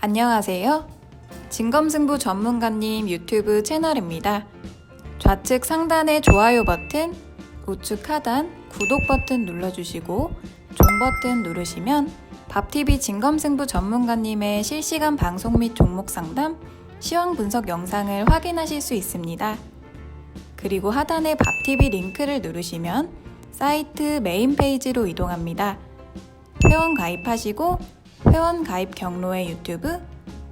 안녕하세요. 진검승부 전문가님 유튜브 채널입니다. 좌측 상단의 좋아요 버튼, 우측 하단 구독 버튼 눌러주시고 종 버튼 누르시면 밥TV 진검승부 전문가님의 실시간 방송 및 종목 상담, 시황 분석 영상을 확인하실 수 있습니다. 그리고 하단의 밥TV 링크를 누르시면 사이트 메인 페이지로 이동합니다. 회원 가입하시고 회원 가입 경로의 유튜브,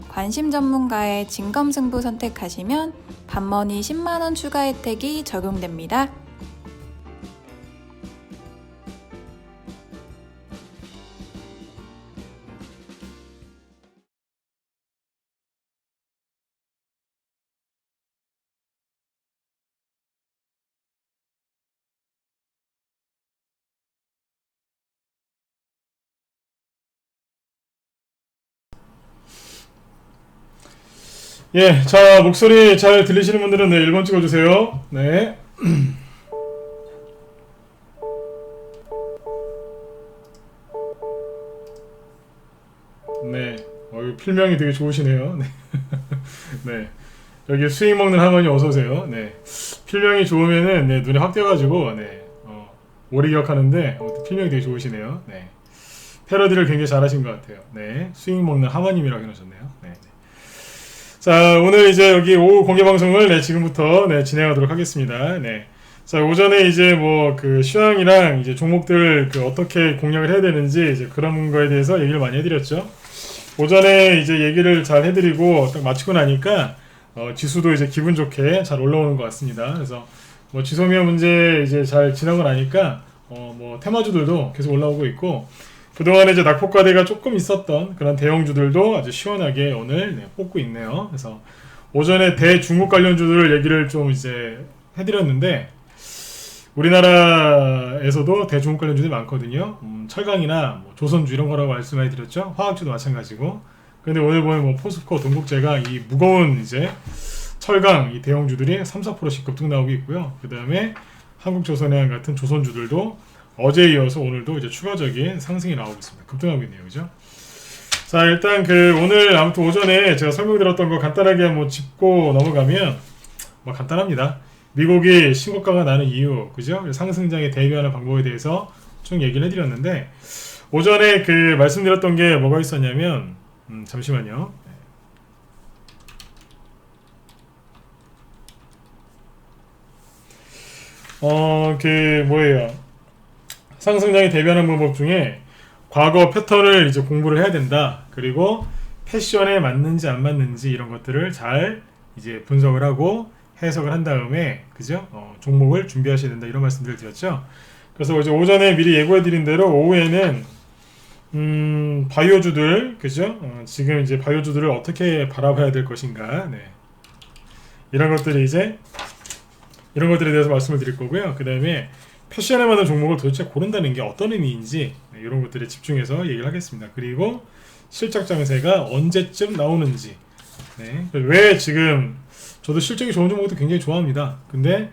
관심 전문가의 진검승부 선택하시면 밥머니 10만원 추가 혜택이 적용됩니다. 예, 자, 목소리 잘 들리시는 분들은 네, 1번 찍어주세요. 네. 네, 필명이 되게 좋으시네요. 네. 네. 여기 수익 먹는 할머니 어서오세요. 네. 필명이 좋으면은, 네, 눈에 확 띄어가지고, 네, 오래 기억하는데, 아무튼 필명이 되게 좋으시네요. 네. 패러디를 굉장히 잘하신 것 같아요. 네. 수익 먹는 하마님이라고 해놓으셨네요. 네. 자, 오늘 이제 여기 오후 공개방송을 네, 지금부터 네, 진행하도록 하겠습니다. 네. 자, 오전에 이제 뭐 그 시황이랑 이제 종목들 그 어떻게 공략을 해야 되는지 이제 그런 거에 대해서 얘기를 많이 해드렸죠. 오전에 이제 얘기를 잘 해드리고 딱 마치고 나니까 지수도 이제 기분 좋게 잘 올라오는 것 같습니다. 그래서 뭐 지소미아 문제 이제 잘 지나고 나니까 뭐 테마주들도 계속 올라오고 있고 그동안에 이제 낙폭과대가 조금 있었던 그런 대형주들도 아주 시원하게 오늘 네, 뽑고 있네요. 그래서 오전에 대중국 관련주들 얘기를 좀 이제 해드렸는데 우리나라에서도 대중국 관련주들이 많거든요. 철강이나 뭐 조선주 이런 거라고 말씀해 드렸죠. 화학주도 마찬가지고. 근데 오늘 보면 뭐 포스코, 동국제가 이 무거운 이제 철강 이 대형주들이 3-4%씩 급등 나오고 있고요. 그 다음에 한국조선해양 같은 조선주들도 어제에 이어서 오늘도 이제 추가적인 상승이 나오고 있습니다. 급등하고 있네요. 그죠? 자, 일단 오늘 아무튼 오전에 제가 설명드렸던 거 간단하게 한번 짚고 넘어가면 뭐 간단합니다. 미국이 신고가가 나는 이유, 그죠? 상승장에 대비하는 방법에 대해서 쭉 얘기를 해드렸는데 오전에 말씀드렸던 게 뭐가 있었냐면 잠시만요. 뭐예요? 상승장에 대비하는 방법 중에 과거 패턴을 이제 공부를 해야 된다. 그리고 패션에 맞는지 안 맞는지 이런 것들을 잘 이제 분석을 하고 해석을 한 다음에 그죠? 종목을 준비하셔야 된다. 이런 말씀들을 드렸죠. 그래서 이제 오전에 미리 예고해드린 대로 오후에는 바이오주들 그죠? 지금 이제 바이오주들을 어떻게 바라봐야 될 것인가. 네. 이런 것들에 대해서 말씀을 드릴 거고요. 그 다음에 패션에 맞는 종목을 도대체 고른다는 게 어떤 의미인지 네, 이런 것들에 집중해서 얘기를 하겠습니다. 그리고 실적 장세가 언제쯤 나오는지 네, 왜 지금 저도 실적이 좋은 종목도 굉장히 좋아합니다. 근데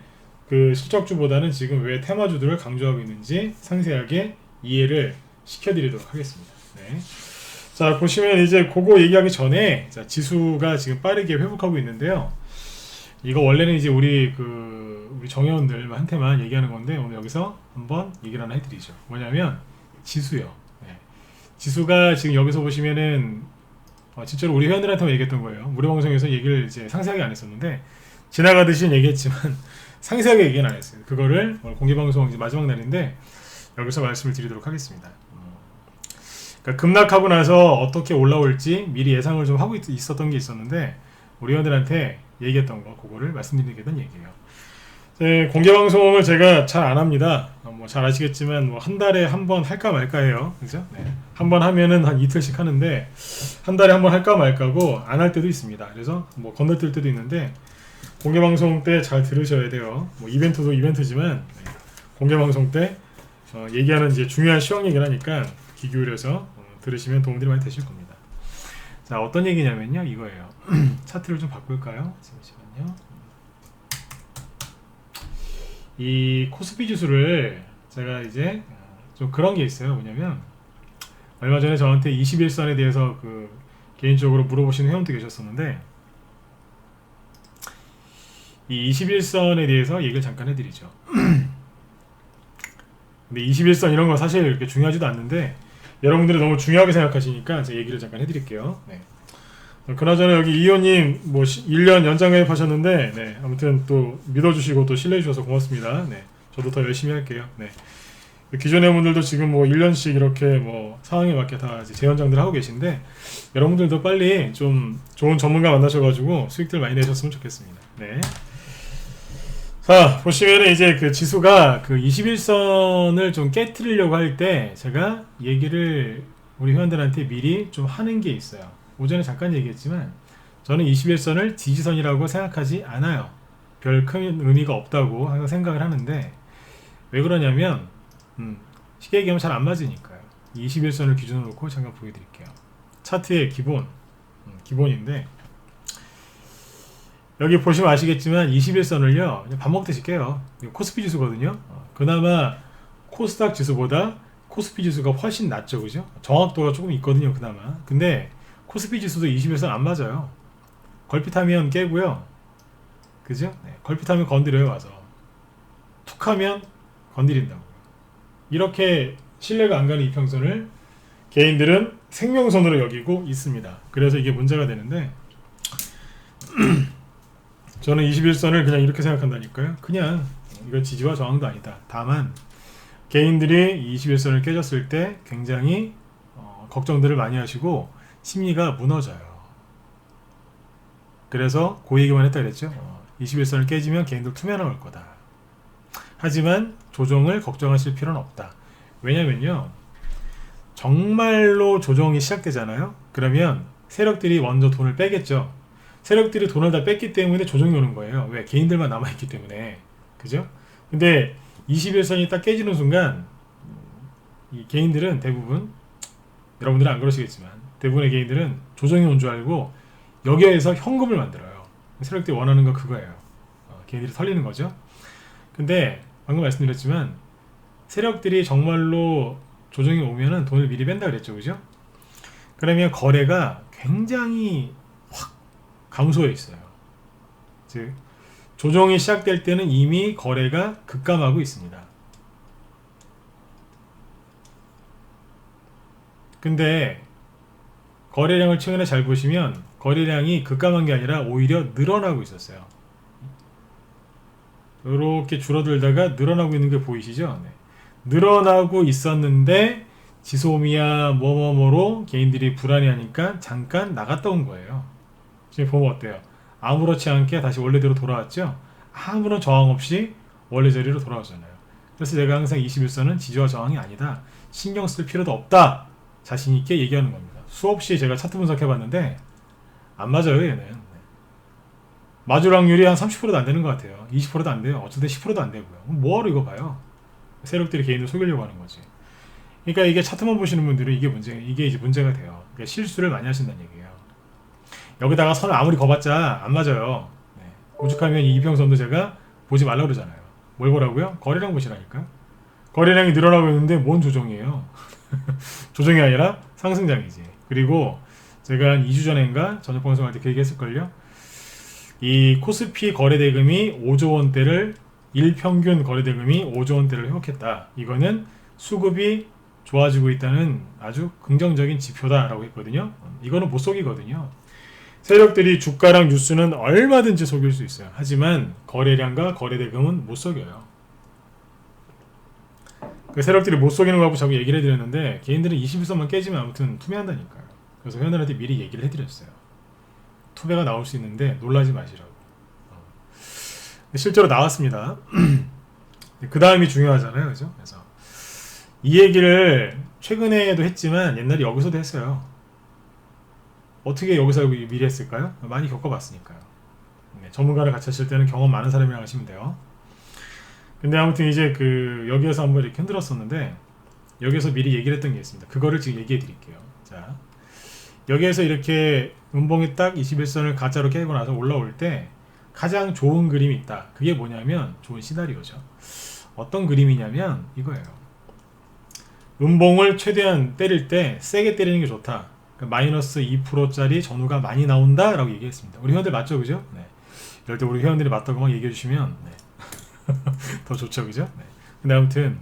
그 실적주보다는 지금 왜 테마주들을 강조하고 있는지 상세하게 이해를 시켜드리도록 하겠습니다. 네. 자, 보시면 이제 그거 얘기하기 전에 자, 지수가 지금 빠르게 회복하고 있는데요. 이거 원래는 이제 우리 정회원들한테만 얘기하는 건데 오늘 여기서 한번 얘기를 하나 해드리죠. 뭐냐면 지수요. 네. 지수가 지금 여기서 보시면은 진짜로 우리 회원들한테만 얘기했던 거예요. 무료 방송에서 얘기를 이제 상세하게 안 했었는데 지나가듯이 얘기했지만 상세하게 얘기는 안 했어요. 그거를 오늘 공개 방송 이제 마지막 날인데 여기서 말씀을 드리도록 하겠습니다. 그러니까 급락하고 나서 어떻게 올라올지 미리 예상을 좀 하고 있었던 게 있었는데 우리 회원들한테 얘기했던 거 그거를 말씀드리겠다는 얘기예요. 네, 공개 방송을 제가 잘 안 합니다. 뭐 잘 아시겠지만 뭐 한 달에 한 번 할까 말까 해요. 그죠? 네. 한 번 하면은 한 이틀씩 하는데 한 달에 한 번 할까 말까고 안 할 때도 있습니다. 그래서 뭐 건너뛸 때도 있는데 공개 방송 때 잘 들으셔야 돼요. 뭐 이벤트도 이벤트지만 네. 공개 방송 때 얘기하는 이제 중요한 시황 얘기를 하니까 귀 기울여서 들으시면 도움들이 많이 되실 겁니다. 자, 어떤 얘기냐면요. 이거예요. 차트를 좀 바꿀까요? 잠시만요. 이 코스피 지수를 제가 이제 좀 그런 게 있어요. 뭐냐면 얼마 전에 저한테 21선에 대해서 개인적으로 물어보시는 회원도 계셨었는데 이 21선에 대해서 얘기를 잠깐 해드리죠. 근데 21선 이런 거 사실 그렇게 중요하지도 않는데 여러분들이 너무 중요하게 생각하시니까 제가 얘기를 잠깐 해드릴게요. 네. 그나저나 여기 이호님 뭐 1년 연장 가입하셨는데 네, 아무튼 또 믿어주시고 또 신뢰해주셔서 고맙습니다. 네, 저도 더 열심히 할게요. 네. 기존의 분들도 지금 뭐 1년씩 이렇게 뭐 상황에 맞게 다 이제 재연장들 하고 계신데 여러분들도 빨리 좀 좋은 전문가 만나셔가지고 수익들 많이 내셨으면 좋겠습니다. 네. 자, 보시면은 이제 그 지수가 그 21선을 좀 깨트리려고 할 때 제가 얘기를 우리 회원들한테 미리 좀 하는 게 있어요. 오전에 잠깐 얘기했지만 저는 21선을 지지선이라고 생각하지 않아요. 별 큰 의미가 없다고 항상 생각을 하는데 왜 그러냐면 쉽게 얘기하면 잘 안 맞으니까요. 21선을 기준으로 놓고 잠깐 보여드릴게요. 차트의 기본인데 여기 보시면 아시겠지만 21선을요 그냥 밥 먹듯이 깨요. 코스피 지수거든요. 그나마 코스닥 지수보다 코스피 지수가 훨씬 낫죠, 그죠? 정확도가 조금 있거든요, 그나마. 근데 코스피 지수도 21선 안 맞아요. 걸핏하면 깨고요, 그죠? 네, 걸핏하면 건드려요, 와서. 툭하면 건드린다고. 이렇게 신뢰가 안 가는 이평선을 개인들은 생명선으로 여기고 있습니다. 그래서 이게 문제가 되는데 저는 21선을 그냥 이렇게 생각한다니까요. 그냥 이건 지지와 저항도 아니다. 다만 개인들이 21선을 깨졌을 때 굉장히 걱정들을 많이 하시고 심리가 무너져요. 그래서 그 얘기만 했다 그랬죠. 21선을 깨지면 개인들 투매 나올 거다. 하지만 조정을 걱정하실 필요는 없다. 왜냐면요, 정말로 조정이 시작되잖아요. 그러면 세력들이 먼저 돈을 빼겠죠. 세력들이 돈을 다 뺐기 때문에 조정이 오는 거예요. 왜? 개인들만 남아있기 때문에. 그죠? 근데 21선이 딱 깨지는 순간 이 개인들은 대부분, 여러분들은 안 그러시겠지만 대부분의 개인들은 조정이 온 줄 알고 여기에서 현금을 만들어요. 세력들이 원하는 거 그거예요. 개인들이 털리는 거죠. 근데 방금 말씀드렸지만 세력들이 정말로 조정이 오면은 돈을 미리 뺀다 그랬죠, 그죠? 그러면 거래가 굉장히 확 감소해 있어요. 즉 조정이 시작될 때는 이미 거래가 급감하고 있습니다. 근데 거래량을 최근에 잘 보시면 거래량이 급감한 게 아니라 오히려 늘어나고 있었어요. 이렇게 줄어들다가 늘어나고 있는 게 보이시죠? 네. 늘어나고 있었는데 지소미아 뭐뭐뭐로 개인들이 불안해하니까 잠깐 나갔다 온 거예요. 지금 보면 어때요? 아무렇지 않게 다시 원래대로 돌아왔죠? 아무런 저항 없이 원래 자리로 돌아오잖아요. 그래서 제가 항상 21선은 지지와 저항이 아니다. 신경 쓸 필요도 없다. 자신 있게 얘기하는 겁니다. 수없이 제가 차트 분석해봤는데 안 맞아요, 얘는. 맞을 확률이 한 30%도 안 되는 것 같아요. 20%도 안 돼요. 어쨌든 10%도 안 되고요. 뭐하러 이거 봐요? 세력들이 개인들 속이려고 하는 거지. 그러니까 이게 차트만 보시는 분들은 이게 이제 문제가 돼요. 그러니까 실수를 많이 하신다는 얘기예요. 여기다가 선을 아무리 거봤자 안 맞아요. 네. 오죽하면 이 이평선도 제가 보지 말라 그러잖아요. 뭘 보라고요? 거래량 보시라니까. 거래량이 늘어나고 있는데 뭔 조정이에요? 조정이 아니라 상승장이지. 그리고 제가 한 2주 전인가 저녁 방송할 때 그 얘기 했을걸요. 이 코스피 거래대금이 5조 원대를 일평균 거래대금이 5조 원대를 회복했다. 이거는 수급이 좋아지고 있다는 아주 긍정적인 지표다라고 했거든요. 이거는 못 속이거든요. 세력들이 주가랑 뉴스는 얼마든지 속일 수 있어요. 하지만 거래량과 거래대금은 못 속여요. 그 세력들이 못 속이는 거하고 자꾸 얘기를 해드렸는데 개인들은 21선만 깨지면 아무튼 투매한다니까요. 그래서 회원들한테 미리 얘기를 해드렸어요. 투매가 나올 수 있는데 놀라지 마시라고. 실제로 나왔습니다. 그 다음이 중요하잖아요, 그죠? 그래서 이 얘기를 최근에도 했지만 옛날에 여기서도 했어요. 어떻게 여기서 알고 미리 했을까요? 많이 겪어봤으니까요. 네, 전문가를 같이 하실 때는 경험 많은 사람이랑 하시면 돼요. 근데 아무튼 이제 여기에서 한번 이렇게 흔들었었는데 여기에서 미리 얘기를 했던 게 있습니다. 그거를 지금 얘기해 드릴게요. 자, 여기에서 이렇게 음봉이 딱 21선을 가짜로 깨고 나서 올라올 때 가장 좋은 그림이 있다. 그게 뭐냐면 좋은 시나리오죠. 어떤 그림이냐면 이거예요. 음봉을 최대한 때릴 때 세게 때리는 게 좋다. 마이너스 2%짜리 전후가 많이 나온다 라고 얘기했습니다. 우리 회원들 맞죠, 그죠? 네. 이럴 때 우리 회원들이 맞다고 막 얘기해 주시면 네. 더 좋죠, 그죠? 네. 근데 아무튼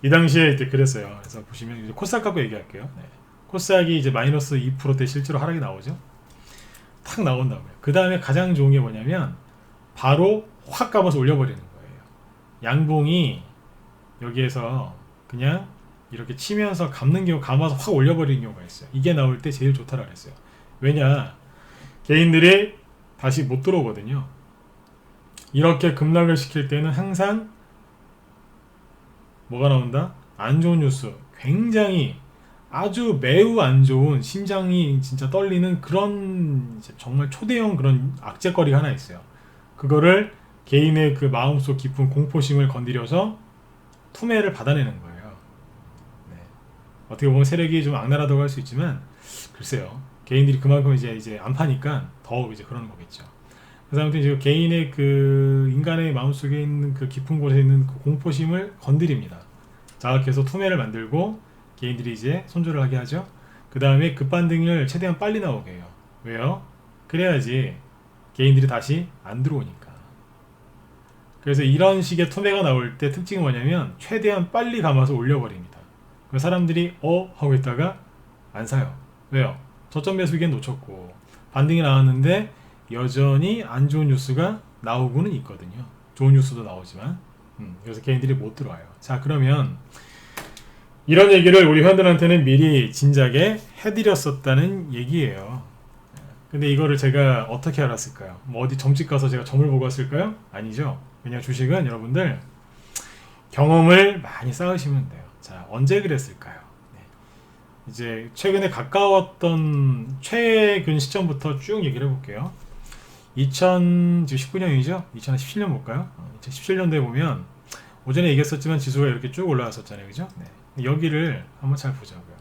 이 당시에 이때 그랬어요. 그래서 보시면 이제 코스닥 갖고 얘기할게요. 네. 코스닥이 이제 마이너스 2%대 실제로 하락이 나오죠. 탁 나온다고요. 그 다음에 가장 좋은 게 뭐냐면 바로 확 감아서 올려버리는 거예요. 양봉이 여기에서 그냥 이렇게 치면서 감는 경우, 감아서 확 올려버리는 경우가 있어요. 이게 나올 때 제일 좋다라고 그랬어요. 왜냐, 개인들이 다시 못 들어오거든요. 이렇게 급락을 시킬 때는 항상 뭐가 나온다? 안 좋은 뉴스, 굉장히 아주 매우 안 좋은, 심장이 진짜 떨리는 그런 정말 초대형 그런 악재거리가 하나 있어요. 그거를 개인의 그 마음속 깊은 공포심을 건드려서 투매를 받아내는 거예요. 네. 어떻게 보면 세력이 좀 악랄하다고 할 수 있지만 글쎄요, 개인들이 그만큼 이제 안 파니까 더 이제 그러는 거겠죠. 그래서 아무튼 이제 개인의 그 인간의 마음속에 있는 그 깊은 곳에 있는 그 공포심을 건드립니다. 자극해서 투매를 만들고 개인들이 이제 손절을 하게 하죠. 그 다음에 급반등을 최대한 빨리 나오게 해요. 왜요? 그래야지 개인들이 다시 안 들어오니까. 그래서 이런 식의 투매가 나올 때 특징은 뭐냐면 최대한 빨리 감아서 올려버립니다. 그래서 사람들이 하고 있다가 안 사요. 왜요? 저점 매수기엔 놓쳤고 반등이 나왔는데 여전히 안 좋은 뉴스가 나오고는 있거든요. 좋은 뉴스도 나오지만 그래서 개인들이 못 들어와요. 자, 그러면 이런 얘기를 우리 회원들한테는 미리 진작에 해드렸었다는 얘기예요. 근데 이거를 제가 어떻게 알았을까요? 뭐 어디 점집 가서 제가 점을 보고 왔을까요? 아니죠. 그냥 주식은 여러분들 경험을 많이 쌓으시면 돼요. 자, 언제 그랬을까요? 네. 이제 최근에 가까웠던 최근 시점부터 쭉 얘기를 해볼게요. 2019년이죠? 2017년 볼까요? 2017년도에 보면 오전에 얘기했었지만 지수가 이렇게 쭉 올라왔었잖아요, 그죠? 네. 여기를 한번 잘 보자고요.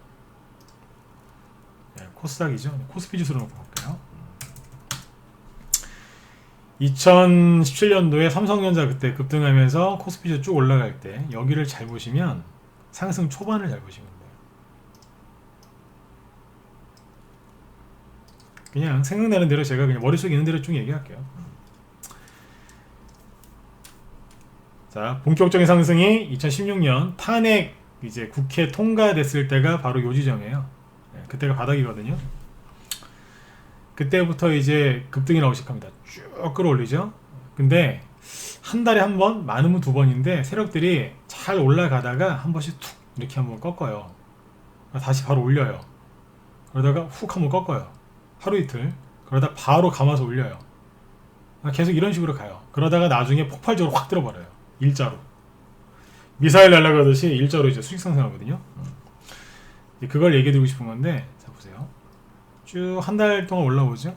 네, 코스닥이죠? 코스피 지수로 놓고 볼게요. 2017년도에 삼성전자 그때 급등하면서 코스피 지수 쭉 올라갈 때 여기를 잘 보시면 상승 초반을 잘 보시면 돼요. 그냥 생각나는 대로 제가 그냥 머릿속에 있는 대로 쭉 얘기할게요. 자, 본격적인 상승이 2016년 탄핵 이제 국회 통과됐을 때가 바로 요 지점이에요. 네, 그때가 바닥이거든요. 그때부터 이제 급등이 나오기 시작합니다. 쭉 끌어올리죠. 근데 한 달에 한 번, 많으면 두 번인데 세력들이 잘 올라가다가 한 번씩 툭 이렇게 한번 꺾어요. 다시 바로 올려요. 그러다가 훅 한번 꺾어요. 하루 이틀. 그러다 바로 감아서 올려요. 계속 이런 식으로 가요. 그러다가 나중에 폭발적으로 확 들어버려요. 일자로. 미사일 날아가듯이 일자로 이제 수직 상승하거든요. 그걸 얘기해 드리고 싶은 건데, 자 보세요. 쭉 한 달 동안 올라오죠.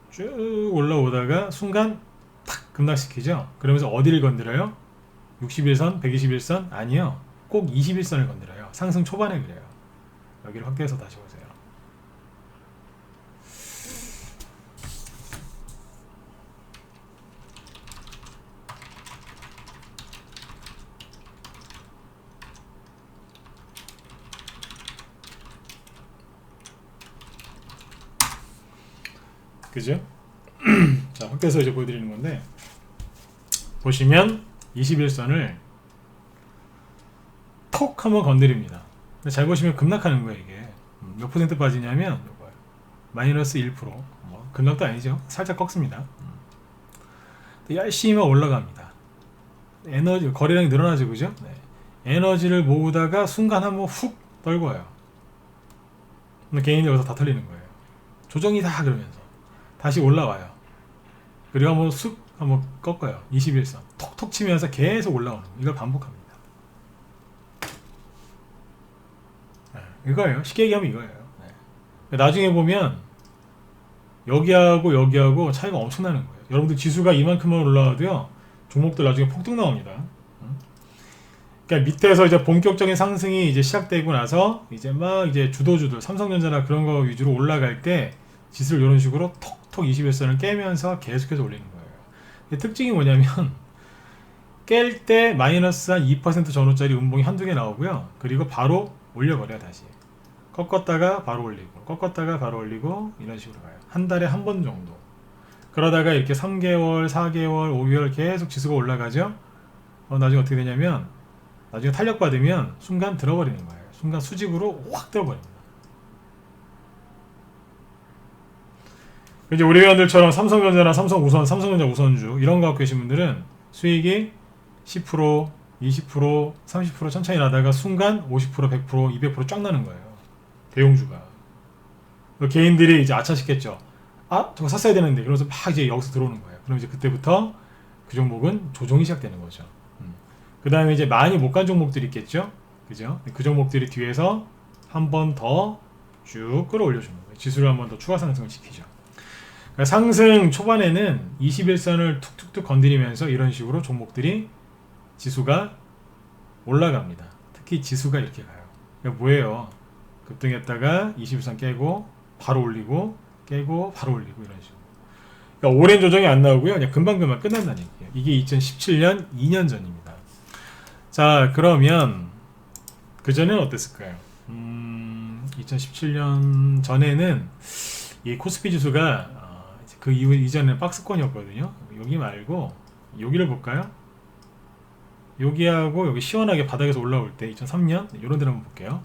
쭉 올라오다가 순간 탁 급락시키죠. 그러면서 어디를 건드려요? 61선, 121선? 아니요. 꼭 21선을 건드려요. 상승 초반에 그래요. 여기를 확대해서 다시 보세요. 그죠? 자, 확대해서 이제 보여드리는 건데, 보시면 21선을 톡 한번 건드립니다. 잘 보시면 급락하는 거예요. 이게 몇 퍼센트 빠지냐면 마이너스 1%. 뭐 급락도 아니죠. 살짝 꺾습니다. 열심히 올라갑니다. 에너지 거래량이 늘어나죠, 그죠? 네. 에너지를 모으다가 순간 한번 훅 떨궈요. 개인이 여기서 다 털리는 거예요. 조정이다 그러면서 다시 올라와요. 그리고 한번 쑥 한번 꺾어요. 21선 톡톡 치면서 계속 올라오는 이걸 반복합니다. 이거예요. 쉽게 얘기하면 이거예요. 네. 나중에 보면 여기하고 여기하고 차이가 엄청나는 거예요. 여러분들 지수가 이만큼만 올라와도요, 종목들 나중에 폭등 나옵니다. 그러니까 밑에서 이제 본격적인 상승이 이제 시작되고 나서 이제 막 이제 주도주들 삼성전자나 그런 거 위주로 올라갈 때 지수를 이런 식으로 톡톡 21선을 깨면서 계속해서 올리는 거예요. 특징이 뭐냐면 깰 때 마이너스 한 2% 전후짜리 음봉이 한두 개 나오고요. 그리고 바로 올려버려요. 다시 꺾었다가 바로 올리고 꺾었다가 바로 올리고 이런 식으로 가요. 한 달에 한 번 정도. 그러다가 이렇게 3개월, 4개월, 5개월 계속 지수가 올라가죠. 나중에 어떻게 되냐면 나중에 탄력받으면 순간 들어버리는 거예요. 순간 수직으로 확 들어버립니다. 이제 우리 회원들처럼 삼성전자나 삼성우선, 삼성전자 우선주 이런 거 갖고 계신 분들은 수익이 10%, 20%, 30% 천천히 나다가 순간 50%, 100%, 200%쫙 나는 거예요. 대용주가. 개인들이 이제 아차 싶겠죠. 아, 저거 샀어야 되는데. 그러면서 막 이제 여기서 들어오는 거예요. 그럼 이제 그때부터 그 종목은 조정이 시작되는 거죠. 그 다음에 이제 많이 못 간 종목들이 있겠죠. 그죠? 그 종목들이 뒤에서 한 번 더 쭉 끌어올려주는 거예요. 지수를 한 번 더 추가 상승을 시키죠. 그러니까 상승 초반에는 21선을 툭툭툭 건드리면서 이런 식으로 종목들이 지수가 올라갑니다. 특히 지수가 이렇게 가요. 그러니까 뭐예요? 급등했다가 21선 깨고 바로 올리고 깨고 바로 올리고 이런 식으로. 그러니까 오랜 조정이 안 나오고요. 그냥 금방금방 끝난다는 얘기예요. 이게 2017년 2년 전입니다. 자, 그러면 그 전에는 어땠을까요? 2017년 전에는 이 코스피 지수가 그 이후 이전에는 박스권이었거든요. 여기 말고 여기를 볼까요? 여기하고 여기 시원하게 바닥에서 올라올 때 2003년 이런 데를 한번 볼게요.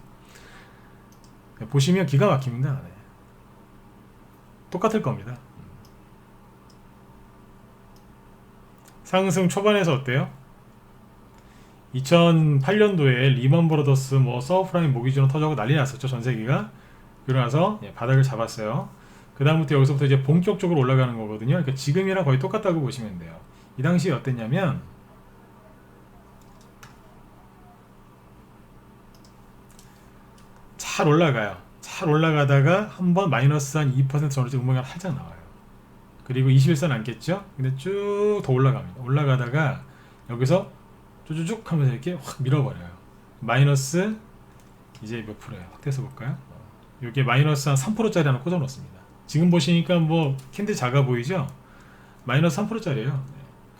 보시면 기가 막힙니다. 네. 똑같을 겁니다. 상승 초반에서 어때요? 2008년도에 리먼 브러더스 뭐 서브프라임 모기지론 터져고 난리 났었죠. 전세기가. 그러고 나서 바닥을 잡았어요. 그 다음부터 여기서부터 이제 본격적으로 올라가는 거거든요. 그러니까 지금이랑 거의 똑같다고 보시면 돼요. 이 당시에 어땠냐면 잘 올라가요. 잘 올라가다가 한번 마이너스 한 2% 전후적 음봉이 살짝 나와요. 그리고 21선 안겠죠? 근데 쭉 더 올라갑니다. 올라가다가 여기서 쭉쭉 하면서 이렇게 확 밀어버려요. 마이너스 이제 몇 프로예요? 확대해서 볼까요? 여기에 마이너스 한 3%짜리 하나 꽂아 놓습니다. 지금 보시니까 뭐 캔들 작아 보이죠? 마이너스 3%짜리예요.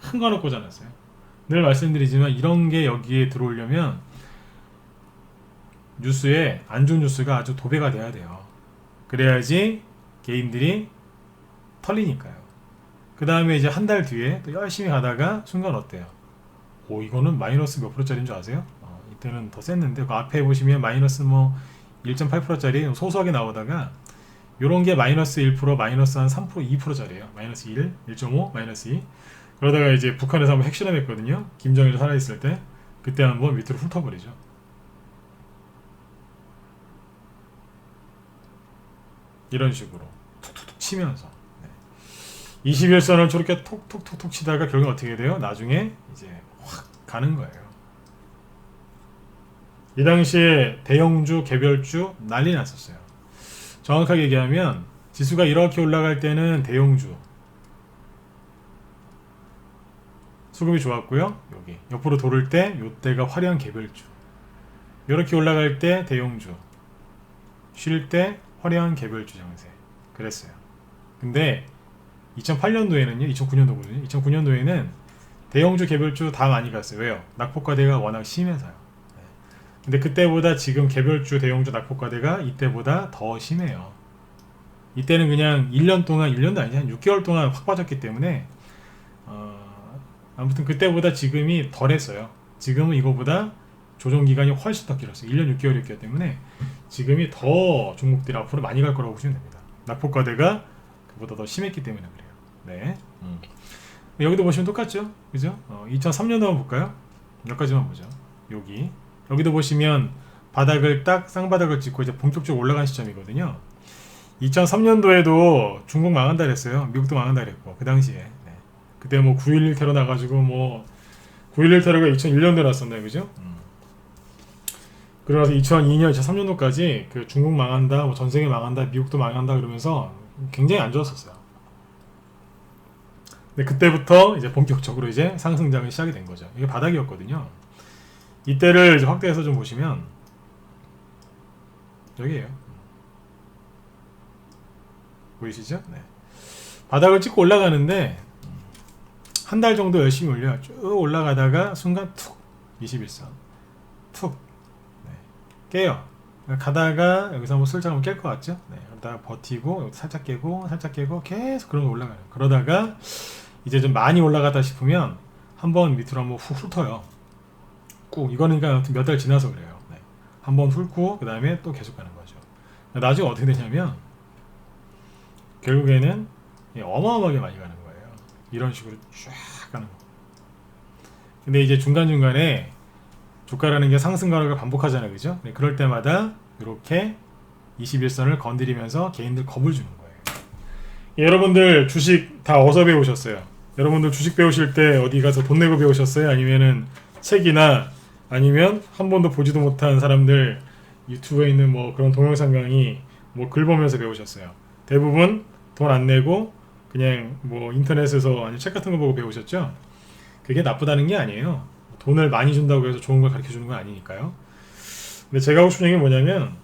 큰 거 하나 꽂아 놨어요. 늘 말씀드리지만 이런 게 여기에 들어오려면 뉴스에 안 좋은 뉴스가 아주 도배가 돼야 돼요. 그래야지 개인들이 털리니까요. 그 다음에 이제 한 달 뒤에 또 열심히 가다가 순간 어때요? 오, 이거는 마이너스 몇 프로짜리인 줄 아세요? 이때는 더 셌는데 그 앞에 보시면 마이너스 뭐 1.8%짜리 소소하게 나오다가 요런 게 마이너스 1%, 마이너스 한 3%, 2%짜리예요. 마이너스 1, 1.5, 마이너스 2. 그러다가 이제 북한에서 한번 핵실험 했거든요. 김정일 살아있을 때. 그때 한번 밑으로 훑어버리죠. 이런 식으로 툭툭툭 치면서 21선을 저렇게 톡톡톡톡 치다가 결국은 어떻게 돼요? 나중에 이제 확 가는 거예요. 이 당시에 대형주, 개별주 난리 났었어요. 정확하게 얘기하면 지수가 이렇게 올라갈 때는 대형주 수급이 좋았고요. 여기 옆으로 돌을 때 이때가 화려한 개별주. 이렇게 올라갈 때 대형주, 쉴 때 화려한 개별주 장세. 그랬어요. 근데 2008년도에는요, 2009년도거든요. 2009년도에는 대형주, 개별주 다 많이 갔어요. 왜요? 낙폭과대가 워낙 심해서요. 근데 그때보다 지금 개별주, 대형주 낙폭과대가 이때보다 더 심해요. 이때는 그냥 1년 동안, 1년도 아니지, 한 6개월 동안 확 빠졌기 때문에 아무튼 그때보다 지금이 덜했어요. 지금은 이거보다 조정기간이 훨씬 더 길었어요. 1년 6개월이었기 때문에 지금이 더 종목들이 앞으로 많이 갈 거라고 보시면 됩니다. 낙폭과대가 그보다 더 심했기 때문에 그래요. 네. 여기도 보시면 똑같죠? 그죠? 2003년도 한번 볼까요? 몇 가지만 보죠. 여기도 보시면 바닥을 딱 쌍바닥을 찍고 이제 본격적으로 올라간 시점이거든요. 2003년도에도 중국 망한다 그랬어요. 미국도 망한다 그랬고 그 당시에. 네. 그때 뭐 9.11 테러 나가지고 뭐 9.11 테러가 2001년도에 났었나요, 그죠? 그러면서 2002년, 2003년도까지 그 중국 망한다, 뭐 전 세계 망한다, 미국도 망한다 그러면서 굉장히 안 좋았었어요. 근데 그때부터 이제 본격적으로 이제 상승장이 시작이 된 거죠. 이게 바닥이었거든요. 이때를 이제 확대해서 좀 보시면 여기에요. 보이시죠? 네. 바닥을 찍고 올라가는데 한 달 정도 열심히 올려 쭉 올라가다가 순간 툭 21선 툭 네. 깨요. 가다가 여기서 한번 슬쩍 한번 깰 것 같죠? 네. 그러다가 버티고 여기 살짝 깨고 계속 그런 거 올라가요. 그러다가 이제 좀 많이 올라가다 싶으면 한번 밑으로 한번 훅 훑어요. 꾹 이거는 그러니까 몇 달 지나서 그래요. 네. 한번 훑고 그 다음에 또 계속 가는 거죠. 나중에 어떻게 되냐면 결국에는 어마어마하게 많이 가는 거예요. 이런 식으로 쫙 가는 거. 근데 이제 중간중간에 주가라는 게 상승가락을 반복하잖아요. 그죠? 네, 그럴 때마다 이렇게 21선을 건드리면서 개인들 겁을 주는 거예요. 여러분들 주식 다 어디서 배우셨어요? 여러분들 주식 배우실 때 어디 가서 돈 내고 배우셨어요? 아니면은 책이나 아니면 한 번도 보지도 못한 사람들 유튜브에 있는 뭐 그런 동영상 강의 뭐 글 보면서 배우셨어요? 대부분 돈 안 내고 그냥 뭐 인터넷에서 아니면 책 같은 거 보고 배우셨죠? 그게 나쁘다는 게 아니에요. 돈을 많이 준다고 해서 좋은 걸 가르쳐 주는 건 아니니까요. 근데 제가 하고 싶은 얘기는 뭐냐면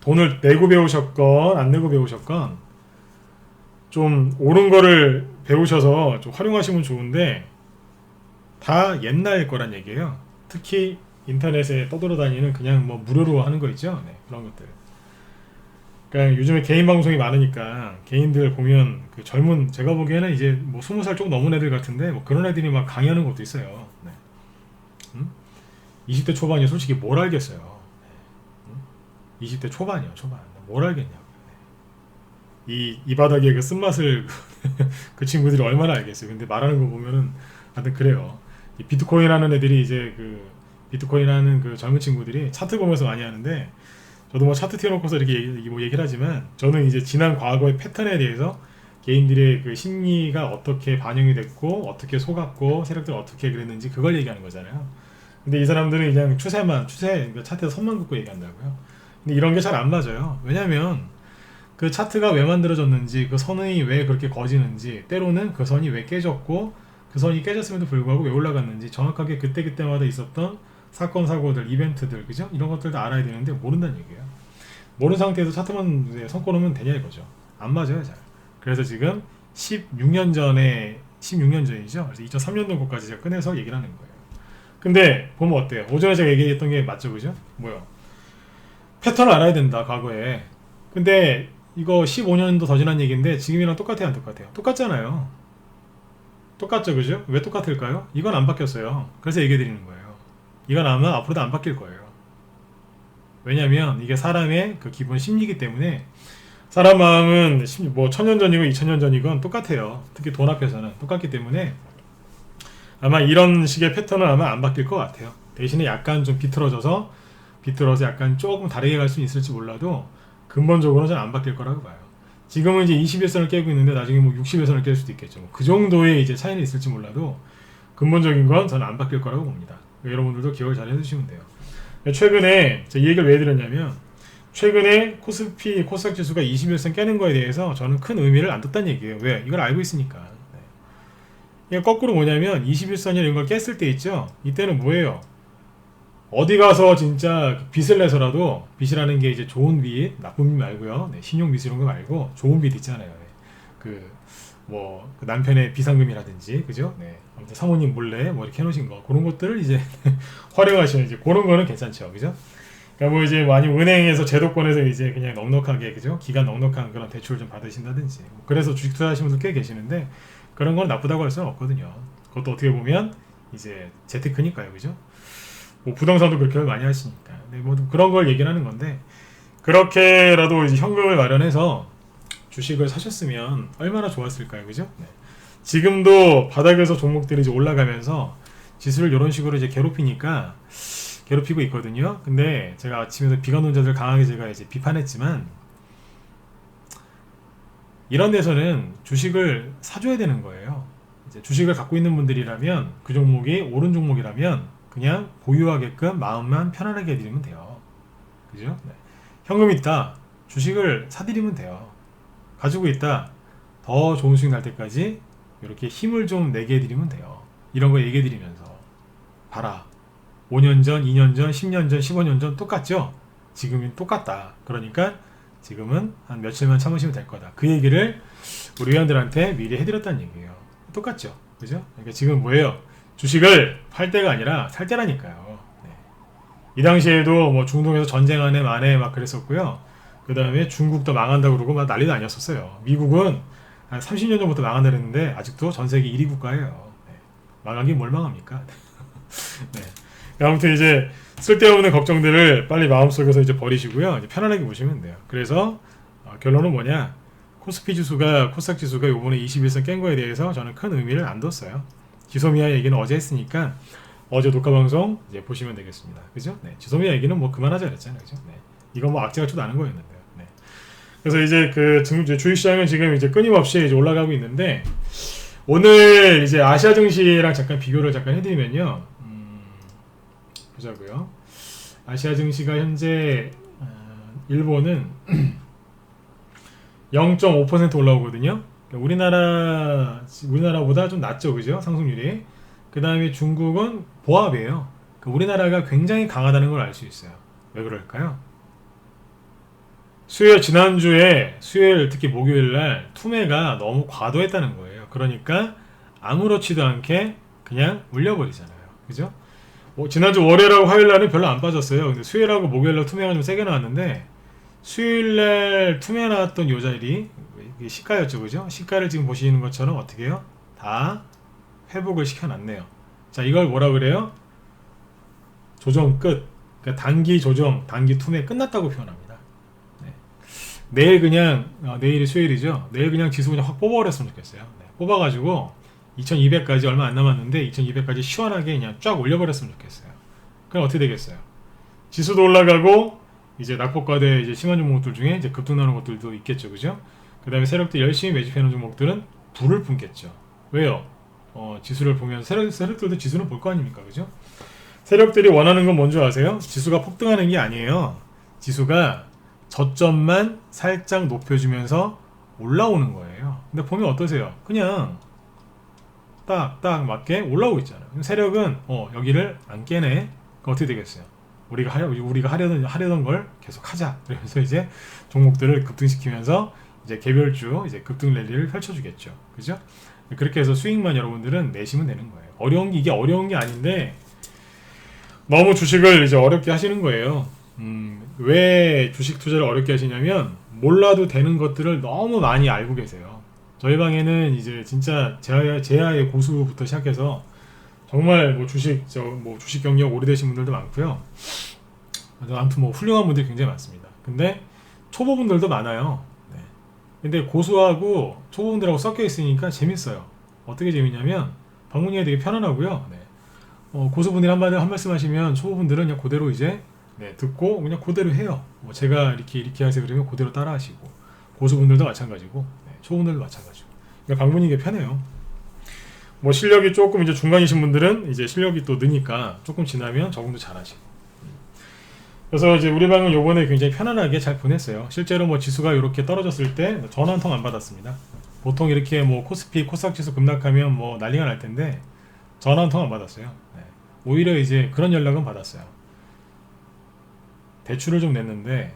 돈을 내고 배우셨건 안 내고 배우셨건 좀 옳은 거를 배우셔서 좀 활용하시면 좋은데 다 옛날 거란 얘기예요. 특히 인터넷에 떠돌아다니는 그냥 뭐 무료로 하는 거 있죠. 네, 그런 것들. 그러니까 요즘에 개인 방송이 많으니까 개인들 보면 그 젊은 제가 보기에는 이제 뭐 20살 좀 넘은 애들 같은데 뭐 그런 애들이 막 강의하는 것도 있어요. 네. 20대 초반이 솔직히 뭘 알겠어요. 네. 20대 초반이요, 초반. 뭘 알겠냐고. 네. 이 바닥에 그 쓴맛을 그 친구들이 얼마나 알겠어요. 근데 말하는 거 보면은 하여튼 그래요. 이 비트코인 하는 애들이 이제 그 비트코인 하는 그 젊은 친구들이 차트 보면서 많이 하는데 저도 뭐 차트 튀어놓고서 이렇게 뭐 얘기를 하지만 저는 이제 지난 과거의 패턴에 대해서 개인들의 그 심리가 어떻게 반영이 됐고 어떻게 속았고 세력들 어떻게 그랬는지 그걸 얘기하는 거잖아요. 근데 이 사람들은 그냥 추세 그러니까 차트에서 선만 긋고 얘기한다고요. 근데 이런 게 잘 안 맞아요. 왜냐면 그 차트가 왜 만들어졌는지 그 선이 왜 그렇게 거지는지 때로는 그 선이 왜 깨졌고 그 선이 깨졌음에도 불구하고 왜 올라갔는지 정확하게 그때그때마다 있었던 사건 사고들 이벤트들 그죠? 이런 것들도 알아야 되는데 모른다는 얘기예요. 모르는 상태에서 차트만 손꼽으면 되냐 이거죠. 안 맞아요 잘. 그래서 지금 16년 전이죠. 그래서 2003년도 것까지 제가 꺼내서 얘기를 하는 거예요. 근데 보면 어때요? 오전에 제가 얘기했던 게 맞죠, 그죠? 뭐요? 패턴을 알아야 된다 과거에. 근데 이거 15년도 더 지난 얘기인데 지금이랑 똑같아요, 안 똑같아요? 똑같잖아요. 똑같죠, 그죠? 왜 똑같을까요? 이건 안 바뀌었어요. 그래서 얘기해 드리는 거예요. 이건 아마 앞으로도 안 바뀔 거예요. 왜냐면 이게 사람의 그 기본 심리이기 때문에 사람 마음은 뭐 1000년 전이건 2000년 전이건 똑같아요. 특히 돈 앞에서는 똑같기 때문에 아마 이런 식의 패턴은 아마 안 바뀔 것 같아요. 대신에 약간 좀 비틀어서 약간 조금 다르게 갈 수 있을지 몰라도 근본적으로는 잘 안 바뀔 거라고 봐요. 지금은 이제 21선을 깨고 있는데 나중에 뭐 60일선을 깰 수도 있겠죠. 그 정도의 이제 차이는 있을지 몰라도 근본적인 건 저는 안 바뀔 거라고 봅니다. 여러분들도 기억을 잘 해두시면 돼요. 최근에 제가 이 얘기를 왜 드렸냐면 최근에 코스닥 지수가 21선 깨는 거에 대해서 저는 큰 의미를 안 뒀다는 얘기예요. 왜? 이걸 알고 있으니까. 네. 이게 거꾸로 뭐냐면 21선이나 이런 걸 깼을 때 있죠. 이때는 뭐예요? 어디 가서 진짜 빚을 내서라도 빚이라는 게 이제 좋은 빚, 나쁜 빚 말고요. 네, 신용 빚 이런 거 말고 좋은 빚 있잖아요. 네. 그 남편의 비상금이라든지 그죠? 네. 아무튼 사모님 몰래 뭐 이렇게 해놓으신 거 그런 것들을 이제 활용하시는 이제 그런 거는 괜찮죠, 그죠? 그러니까 뭐 이제 많이 은행에서 제도권에서 이제 그냥 넉넉하게 그죠? 기간 넉넉한 그런 대출을 좀 받으신다든지 그래서 주식 투자하시는 분들 꽤 계시는데 그런 건 나쁘다고 할 수는 없거든요. 그것도 어떻게 보면 이제 재테크니까요, 그죠? 뭐 부동산도 그렇게 많이 하시니까. 네, 뭐 그런 걸 얘기를 하는 건데 그렇게라도 이제 현금을 마련해서 주식을 사셨으면 얼마나 좋았을까요, 그죠? 네. 지금도 바닥에서 종목들이 이제 올라가면서 지수를 이런 식으로 이제 괴롭히고 있거든요. 근데 제가 아침에도 비관론자들 강하게 제가 이제 비판했지만 이런 데서는 주식을 사줘야 되는 거예요. 이제 주식을 갖고 있는 분들이라면 그 종목이 옳은 종목이라면 그냥 보유하게끔 마음만 편안하게 해드리면 돼요. 그죠? 네. 현금이 있다. 주식을 사드리면 돼요. 가지고 있다. 더 좋은 수익 날 때까지 이렇게 힘을 좀 내게 해드리면 돼요. 이런 거 얘기해 드리면서 봐라. 5년 전, 2년 전, 10년 전, 15년 전 똑같죠? 지금은 똑같다. 그러니까 지금은 한 며칠만 참으시면 될 거다. 그 얘기를 우리 회원들한테 미리 해드렸다는 얘기예요. 똑같죠? 그죠? 그러니까 지금 뭐예요? 주식을 팔 때가 아니라 살 때라니까요. 네. 이 당시에도 뭐 중동에서 전쟁하네 마네 막 그랬었고요. 그 다음에 중국도 망한다고 그러고 막 난리도 아니었었어요. 미국은 한 30년 전부터 망한다 그랬는데 아직도 전 세계 1위 국가예요. 네. 망하긴 뭘 망합니까? 네. 아무튼 이제 쓸데없는 걱정들을 빨리 마음속에서 이제 버리시고요. 이제 편안하게 보시면 돼요. 그래서 결론은 뭐냐? 코스피 지수가 코스닥 지수가 요번에 21선 깬 거에 대해서 저는 큰 의미를 안 뒀어요. 지소미아 얘기는 어제 했으니까 어제 녹화 방송 이제 보시면 되겠습니다. 그죠? 네. 지소미아 얘기는 뭐 그만하자 그랬잖아요. 그죠? 네. 이거 뭐 악재가 좀 나는 거였는데요. 네. 그래서 이제 그 주식시장은 지금 이제 끊임없이 이제 올라가고 있는데 오늘 이제 아시아 증시랑 잠깐 비교를 잠깐 해드리면요. 보자고요. 아시아 증시가 현재 일본은 0.5% 올라오거든요. 우리나라보다 좀 낮죠, 그죠? 상승률이. 그 다음에 중국은 보합이에요. 우리나라가 굉장히 강하다는 걸 알 수 있어요. 왜 그럴까요? 지난주에 수요일 특히 목요일날 투매가 너무 과도했다는 거예요. 그러니까 아무렇지도 않게 그냥 물려버리잖아요. 그죠? 지난주 월요일하고 화요일날은 별로 안 빠졌어요. 근데 수요일하고 목요일날 투매가 좀 세게 나왔는데 수요일날 투매 나왔던 요 자리 이게 시가였죠, 그죠? 시가를 지금 보시는 것처럼 어떻게 해요? 다 회복을 시켜놨네요. 자, 이걸 뭐라 그래요? 조정 끝. 그러니까 단기 조정, 단기 투매 끝났다고 표현합니다. 네. 내일 그냥 내일이 수요일이죠. 내일 그냥 지수 그냥 확 뽑아버렸으면 좋겠어요. 네. 뽑아가지고 2200까지 얼마 안 남았는데 2200까지 시원하게 그냥 쫙 올려버렸으면 좋겠어요. 그럼 어떻게 되겠어요? 지수도 올라가고 이제 낙폭과대 이제 심한 종목들 중에 이제 급등 나는 것들도 있겠죠, 그죠? 그 다음에 세력들 열심히 매집해놓은 종목들은 불을 뿜겠죠. 왜요? 지수를 보면 세력들도 지수는 볼 거 아닙니까, 그죠? 세력들이 원하는 건 뭔지 아세요? 지수가 폭등하는 게 아니에요. 지수가 저점만 살짝 높여주면서 올라오는 거예요. 근데 보면 어떠세요? 그냥 딱 맞게 올라오고 있잖아요. 세력은 여기를 안 깨네. 그럼 어떻게 되겠어요? 우리가 하려던 걸 계속 하자. 그래서 이제 종목들을 급등시키면서 이제 개별주 이제 급등 랠리를 펼쳐주겠죠. 그죠? 그렇게 해서 수익만 여러분들은 내시면 되는 거예요. 이게 어려운 게 아닌데 너무 주식을 이제 어렵게 하시는 거예요. 왜 주식 투자를 어렵게 하시냐면 몰라도 되는 것들을 너무 많이 알고 계세요. 저희 방에는 이제 진짜 제아의 고수부터 시작해서 정말 뭐 주식 경력 오래되신 분들도 많고요. 아무튼 뭐 훌륭한 분들이 굉장히 많습니다. 근데 초보분들도 많아요. 네. 근데 고수하고 초보분들하고 섞여 있으니까 재밌어요. 어떻게 재밌냐면 방문이 되게 편안하고요. 네. 고수분들이 한 말씀 하시면 초보분들은 그냥 그대로 이제 듣고 그냥 그대로 해요. 제가 이렇게 하세요 그러면 그대로 따라 하시고 고수분들도 마찬가지고 초보분들도 마찬가지고. 그러니까 방문이 게 편해요. 실력이 조금 이제 중간이신 분들은 이제 실력이 또 느니까 조금 지나면 적응도 잘하시고. 그래서 이제 우리 방은 요번에 굉장히 편안하게 잘 보냈어요. 실제로 지수가 이렇게 떨어졌을 때 전화 한 통 안 받았습니다. 보통 이렇게 코스피, 코스닥 지수 급락하면 난리가 날 텐데 전화 한 통 안 받았어요. 네. 오히려 이제 그런 연락은 받았어요. 대출을 좀 냈는데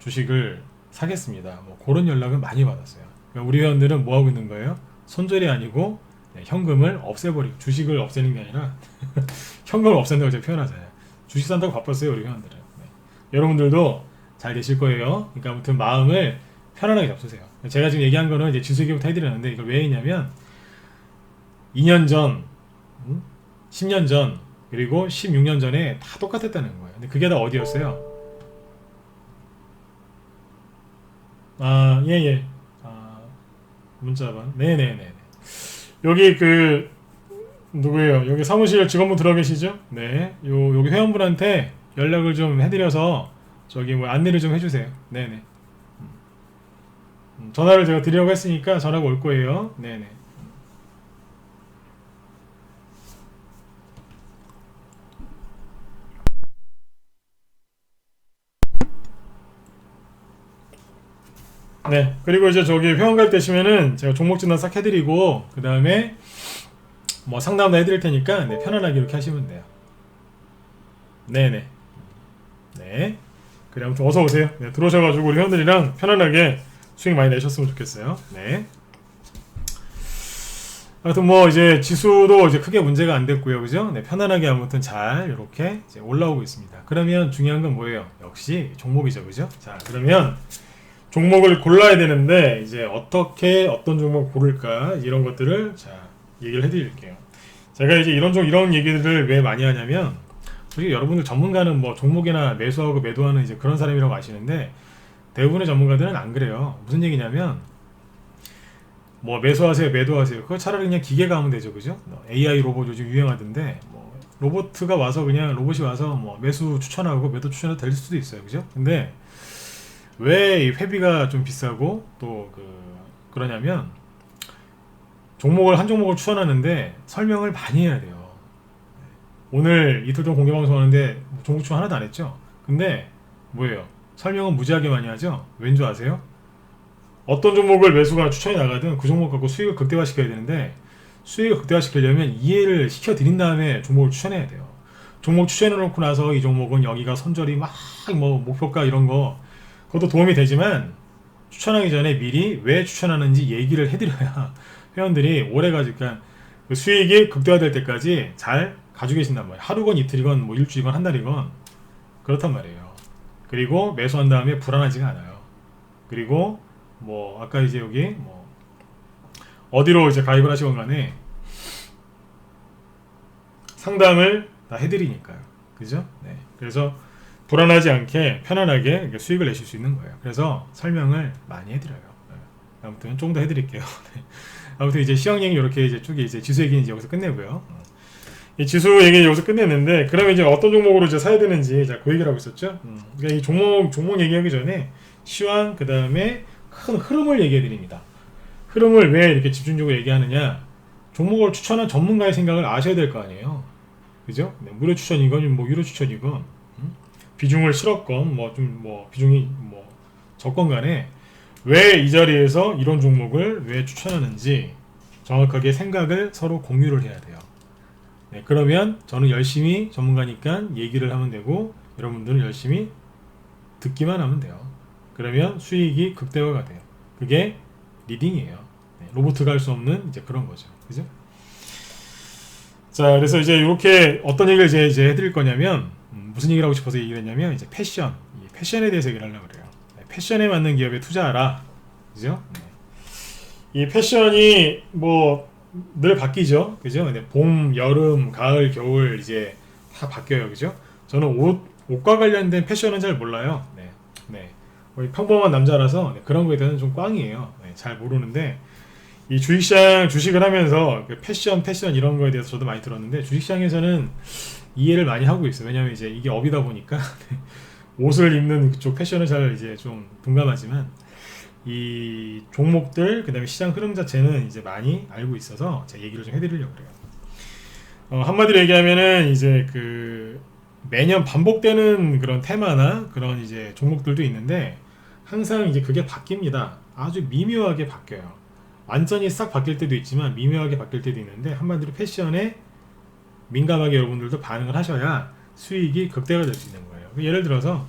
주식을 사겠습니다. 그런 연락은 많이 받았어요. 그러니까 우리 회원들은 뭐 하고 있는 거예요? 손절이 아니고 현금을 없애버리고 주식을 없애는 게 아니라 현금을 없앤다고 제가 표현하잖아요. 주식 산다고 바빴어요, 우리 회원들은. 여러분들도 잘 되실 거예요. 그러니까 아무튼 마음을 편안하게 잡수세요. 제가 지금 얘기한 거는 이제 지수 얘기부터 해드렸는데 이걸 왜 했냐면 2년 전, 10년 전, 그리고 16년 전에 다 똑같았다는 거예요. 근데 그게 다 어디였어요? 예. 문자반. 네네네. 여기 누구예요? 여기 사무실 직원분 들어가 계시죠? 네. 여기 회원분한테 연락을 좀 해드려서 안내를 좀 해주세요. 네네. 전화를 제가 드리려고 했으니까 전화가 올 거예요. 네네. 네. 그리고 이제 회원 가입되시면은 제가 종목 진단 싹 해드리고 그 다음에 상담도 해드릴 테니까 편안하게 이렇게 하시면 돼요. 네네. 네. 그래 아무튼 어서 오세요. 네, 들어오셔가지고 우리 회원들이랑 편안하게 수익 많이 내셨으면 좋겠어요. 네. 하여튼 뭐 이제 지수도 이제 크게 문제가 안 됐고요, 그죠? 네, 편안하게 아무튼 잘 이렇게 이제 올라오고 있습니다. 그러면 중요한 건 뭐예요? 역시 종목이죠, 그죠? 자, 그러면 종목을 골라야 되는데 이제 어떻게 어떤 종목 고를까 이런 것들을 자 얘기를 해드릴게요. 제가 이제 이런 얘기들을 왜 많이 하냐면 솔직히 여러분들 전문가는 뭐 종목이나 매수하고 매도하는 이제 그런 사람이라고 아시는데 대부분의 전문가들은 안 그래요. 무슨 얘기냐면 뭐 매수하세요, 매도하세요. 그거 차라리 그냥 기계가 하면 되죠, 그죠? AI 로봇 요즘 유행하던데 뭐 로봇가 와서 그냥 로봇이 와서 뭐 매수 추천하고 매도 추천해도 될 수도 있어요, 그죠? 근데 왜 이 회비가 좀 비싸고 또 그러냐면 한 종목을 추천하는데 설명을 많이 해야 돼요. 오늘 이틀 동안 공개 방송하는데 종목 추천 하나도 안 했죠? 근데 뭐예요? 설명은 무지하게 많이 하죠? 왠 줄 아세요? 어떤 종목을 매수가 추천이 나가든 그 종목 갖고 수익을 극대화시켜야 되는데 수익을 극대화시키려면 이해를 시켜드린 다음에 종목을 추천해야 돼요. 종목 추천해놓고 나서 이 종목은 여기가 손절이 막 뭐 목표가 이런 거 그것도 도움이 되지만 추천하기 전에 미리 왜 추천하는지 얘기를 해드려야 회원들이 오래가지고 그러니까 그 수익이 극대화될 때까지 잘 가지고 계신단 말이에요. 하루건 이틀이건 뭐 일주이건 한 달이건 그렇단 말이에요. 그리고 매수한 다음에 불안하지가 않아요. 그리고 뭐 아까 이제 여기 뭐 어디로 이제 가입을 하시건 간에 상담을 다 해드리니까요. 그죠? 네. 그래서 불안하지 않게 편안하게 수익을 내실 수 있는 거예요. 그래서 설명을 많이 해드려요. 네. 아무튼 좀 더 해드릴게요. 네. 아무튼 이제 시황 얘기 이렇게 이제 쭉 이제 지수 얘기는 이제 여기서 끝내고요. 이 지수 얘기 여기서 끝냈는데 그러면 이제 어떤 종목으로 이제 사야 되는지 자, 그 얘기를 하고 있었죠. 그러니까 이 종목 얘기하기 전에 시황 그 다음에 큰 흐름을 얘기해 드립니다. 흐름을 왜 이렇게 집중적으로 얘기하느냐? 종목을 추천한 전문가의 생각을 아셔야 될 거 아니에요. 그죠? 네, 무료 추천이건 뭐 유료 추천이건 비중을 실었건 뭐 좀 뭐 비중이 뭐 적건 간에 왜 이 자리에서 이런 종목을 왜 추천하는지 정확하게 생각을 서로 공유를 해야 돼요. 네, 그러면 저는 열심히 전문가니까 얘기를 하면 되고 여러분들은 열심히 듣기만 하면 돼요. 그러면 수익이 극대화가 돼요. 그게 리딩이에요. 네, 로봇가 할 수 없는 이제 그런 거죠. 그죠? 자, 그래서 이제 이렇게 어떤 얘기를 이제 해드릴 거냐면 무슨 얘기를 하고 싶어서 얘기를 했냐면 이제 패션, 이 패션에 대해서 얘기를 하려고 그래요. 네, 패션에 맞는 기업에 투자하라. 그죠? 네. 이 패션이 뭐 늘 바뀌죠. 그죠? 근데 봄, 여름, 가을, 겨울 이제 다 바뀌어요. 그죠? 저는 옷과 관련된 패션은 잘 몰라요. 네. 네. 평범한 남자라서 네, 그런 거에 대해서는 좀 꽝이에요. 네, 잘 모르는데 이 주식을 하면서 패션 이런 거에 대해서 저도 많이 들었는데 주식시장에서는 이해를 많이 하고 있어요. 왜냐하면 이제 이게 업이다 보니까 옷을 입는 그쪽 패션을 잘 이제 좀 둔감하지만 이 종목들 그다음에 시장 흐름 자체는 이제 많이 알고 있어서 제가 얘기를 좀 해드리려고 그래요. 한마디로 얘기하면은 이제 매년 반복되는 그런 테마나 그런 이제 종목들도 있는데 항상 이제 그게 바뀝니다. 아주 미묘하게 바뀌어요. 완전히 싹 바뀔 때도 있지만 미묘하게 바뀔 때도 있는데 한마디로 패션에 민감하게 여러분들도 반응을 하셔야 수익이 극대화될 수 있는 거예요. 예를 들어서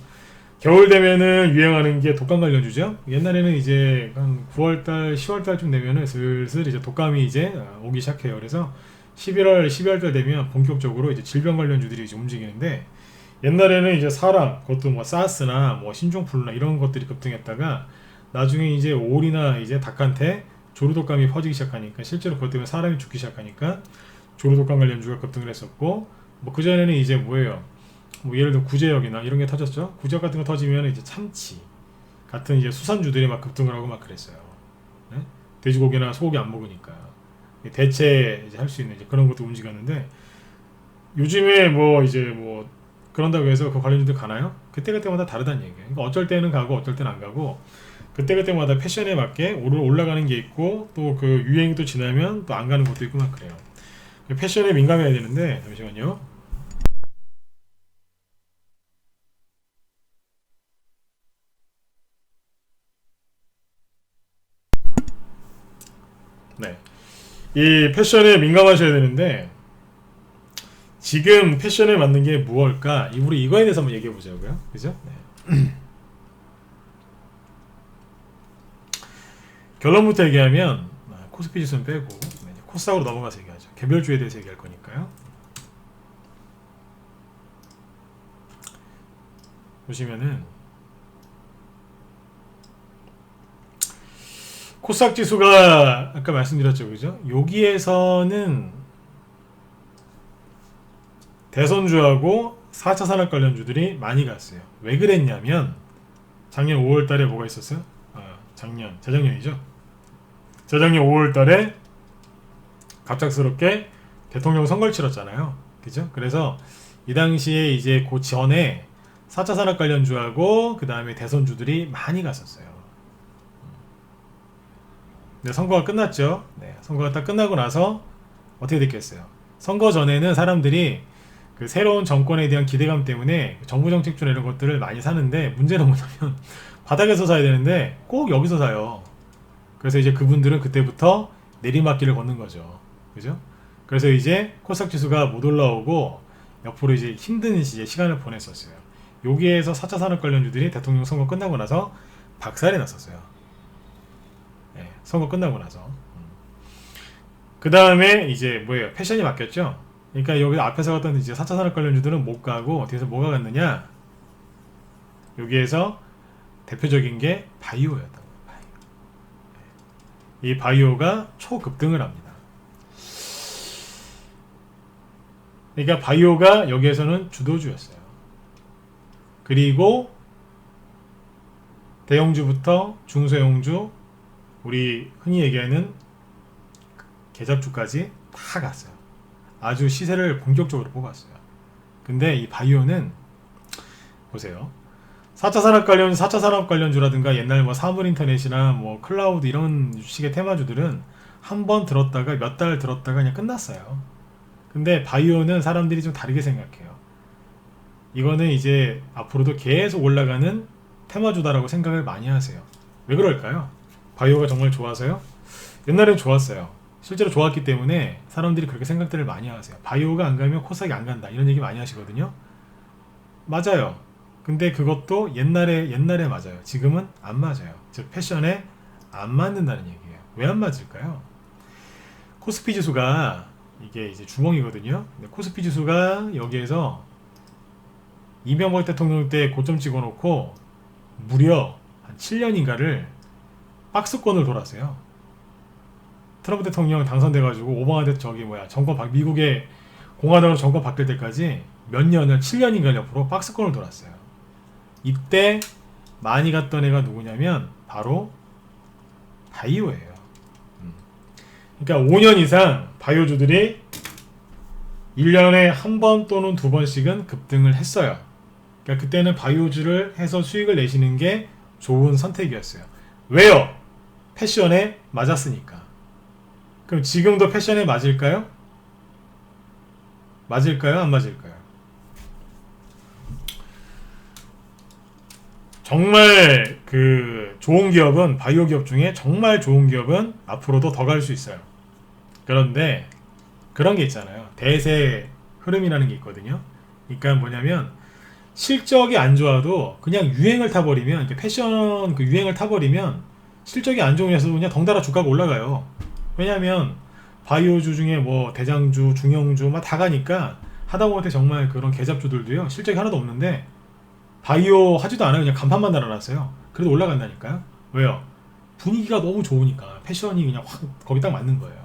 겨울 되면은 유행하는 게 독감 관련주죠. 옛날에는 이제 한 9월달, 10월달쯤 되면은 슬슬 이제 독감이 이제 오기 시작해요. 그래서 11월, 12월달 되면 본격적으로 이제 질병 관련주들이 이제 움직이는데 옛날에는 이제 사람, 그것도 뭐 사스나 뭐 신종플루나 이런 것들이 급등했다가 나중에 이제 오리나 이제 닭한테 조류독감이 퍼지기 시작하니까 실제로 그것 때문에 사람이 죽기 시작하니까 조류독감 관련주가 급등을 했었고 뭐 그전에는 이제 뭐예요? 뭐 예를 들어 구제역이나 이런 게 터졌죠. 구제역 같은 거 터지면 이제 참치 같은 이제 수산주들이 막 급등을 하고 막 그랬어요. 네? 돼지고기나 소고기 안 먹으니까 대체 이제 할 수 있는 이제 그런 것도 움직였는데 요즘에 뭐 이제 뭐 그런다고 해서 그 관련주들 가나요? 그때그때마다 다르다는 얘기예요. 그러니까 어쩔 때는 가고 어쩔 때는 안 가고 그때그때마다 패션에 맞게 올라가는 게 있고 또 그 유행이 또 지나면 또 안 가는 것도 있고 막 그래요. 패션에 민감해야 되는데 잠시만요. 네, 이 패션에 민감하셔야 되는데 지금 패션에 맞는 게 무엇일까? 우리 이거에 대해서 한번 얘기해 보자고요. 그죠? 네. 결론부터 얘기하면 코스피 지수는 빼고 코스닥으로 넘어가서 얘기하죠. 개별주에 대해서 얘기할 거니까요. 보시면은 코스닥 지수가 아까 말씀드렸죠, 그죠? 여기에서는 대선주하고 4차 산업 관련주들이 많이 갔어요. 왜 그랬냐면 작년 5월달에 뭐가 있었어요? 재작년이죠. 재작년 5월달에 갑작스럽게 대통령 선거를 치렀잖아요. 그죠? 그래서 이 당시에 이제 그 전에 4차 산업 관련주하고 그 다음에 대선주들이 많이 갔었어요. 근데 선거가 끝났죠. 네, 선거가 딱 끝나고 나서 어떻게 됐겠어요? 선거 전에는 사람들이 그 새로운 정권에 대한 기대감 때문에 정부 정책주나 이런 것들을 많이 사는데 문제는 뭐냐면 바닥에서 사야 되는데 꼭 여기서 사요. 그래서 이제 그분들은 그때부터 내리막길을 걷는 거죠. 그죠? 그래서 이제 코스닥 지수가 못 올라오고 옆으로 이제 힘든 이제 시간을 보냈었어요. 여기에서 4차 산업 관련주들이 대통령 선거 끝나고 나서 박살이 났었어요. 네, 선거 끝나고 나서. 그 다음에 이제 뭐예요? 패션이 바뀌었죠? 그러니까 여기 앞에서 갔던 이제 4차 산업 관련주들은 못 가고 뒤에서 뭐가 갔느냐? 여기에서 대표적인 게 바이오였던 거예요. 바이오. 이 바이오가 초급등을 합니다. 그러니까 바이오가 여기에서는 주도주였어요. 그리고 대형주부터 중소형주, 우리 흔히 얘기하는 계잡주까지 다 갔어요. 아주 시세를 본격적으로 뽑았어요. 근데 이 바이오는 보세요. 4차 산업 관련주라든가 옛날 뭐 사물인터넷이나 뭐 클라우드 이런 식의 테마주들은 한 번 들었다가 몇 달 들었다가 그냥 끝났어요. 근데 바이오는 사람들이 좀 다르게 생각해요. 이거는 이제 앞으로도 계속 올라가는 테마주다라고 생각을 많이 하세요. 왜 그럴까요? 바이오가 정말 좋아서요? 옛날엔 좋았어요. 실제로 좋았기 때문에 사람들이 그렇게 생각들을 많이 하세요. 바이오가 안 가면 코스닥이 안 간다 이런 얘기 많이 하시거든요. 맞아요. 근데 그것도 옛날에 맞아요. 지금은 안 맞아요. 즉 패션에 안 맞는다는 얘기예요. 왜 안 맞을까요? 코스피 지수가 이게 이제 주봉이거든요. 근데 코스피 지수가 여기에서 이명박 대통령 때 고점 찍어놓고 무려 한 7년인가를 박스권을 돌았어요. 트럼프 대통령 당선돼가지고 오바마 미국의 공화당으로 정권 바뀔 때까지 몇 년을 7년인가 옆으로 박스권을 돌았어요. 이때 많이 갔던 애가 누구냐면 바로 바이오예요. 그러니까 5년 이상 바이오주들이 1년에 한 번 또는 두 번씩은 급등을 했어요. 그러니까 그때는 바이오주를 해서 수익을 내시는 게 좋은 선택이었어요. 왜요? 패션에 맞았으니까. 그럼 지금도 패션에 맞을까요? 맞을까요? 안 맞을까요? 정말 그 좋은 기업은 바이오 기업 중에 정말 좋은 기업은 앞으로도 더 갈 수 있어요. 그런데 그런 게 있잖아요. 대세 흐름이라는 게 있거든요. 그러니까 뭐냐면 실적이 안 좋아도 그냥 유행을 타버리면 이렇게 패션 그 유행을 타버리면 실적이 안 좋으면서도 그냥 덩달아 주가가 올라가요. 왜냐면 바이오주 중에 뭐 대장주, 중형주 막 다 가니까 하다못해 정말 그런 계잡주들도요 실적이 하나도 없는데 바이오 하지도 않아요. 그냥 간판만 달아놨어요. 그래도 올라간다니까요. 왜요? 분위기가 너무 좋으니까 패션이 그냥 확 거기 딱 맞는 거예요.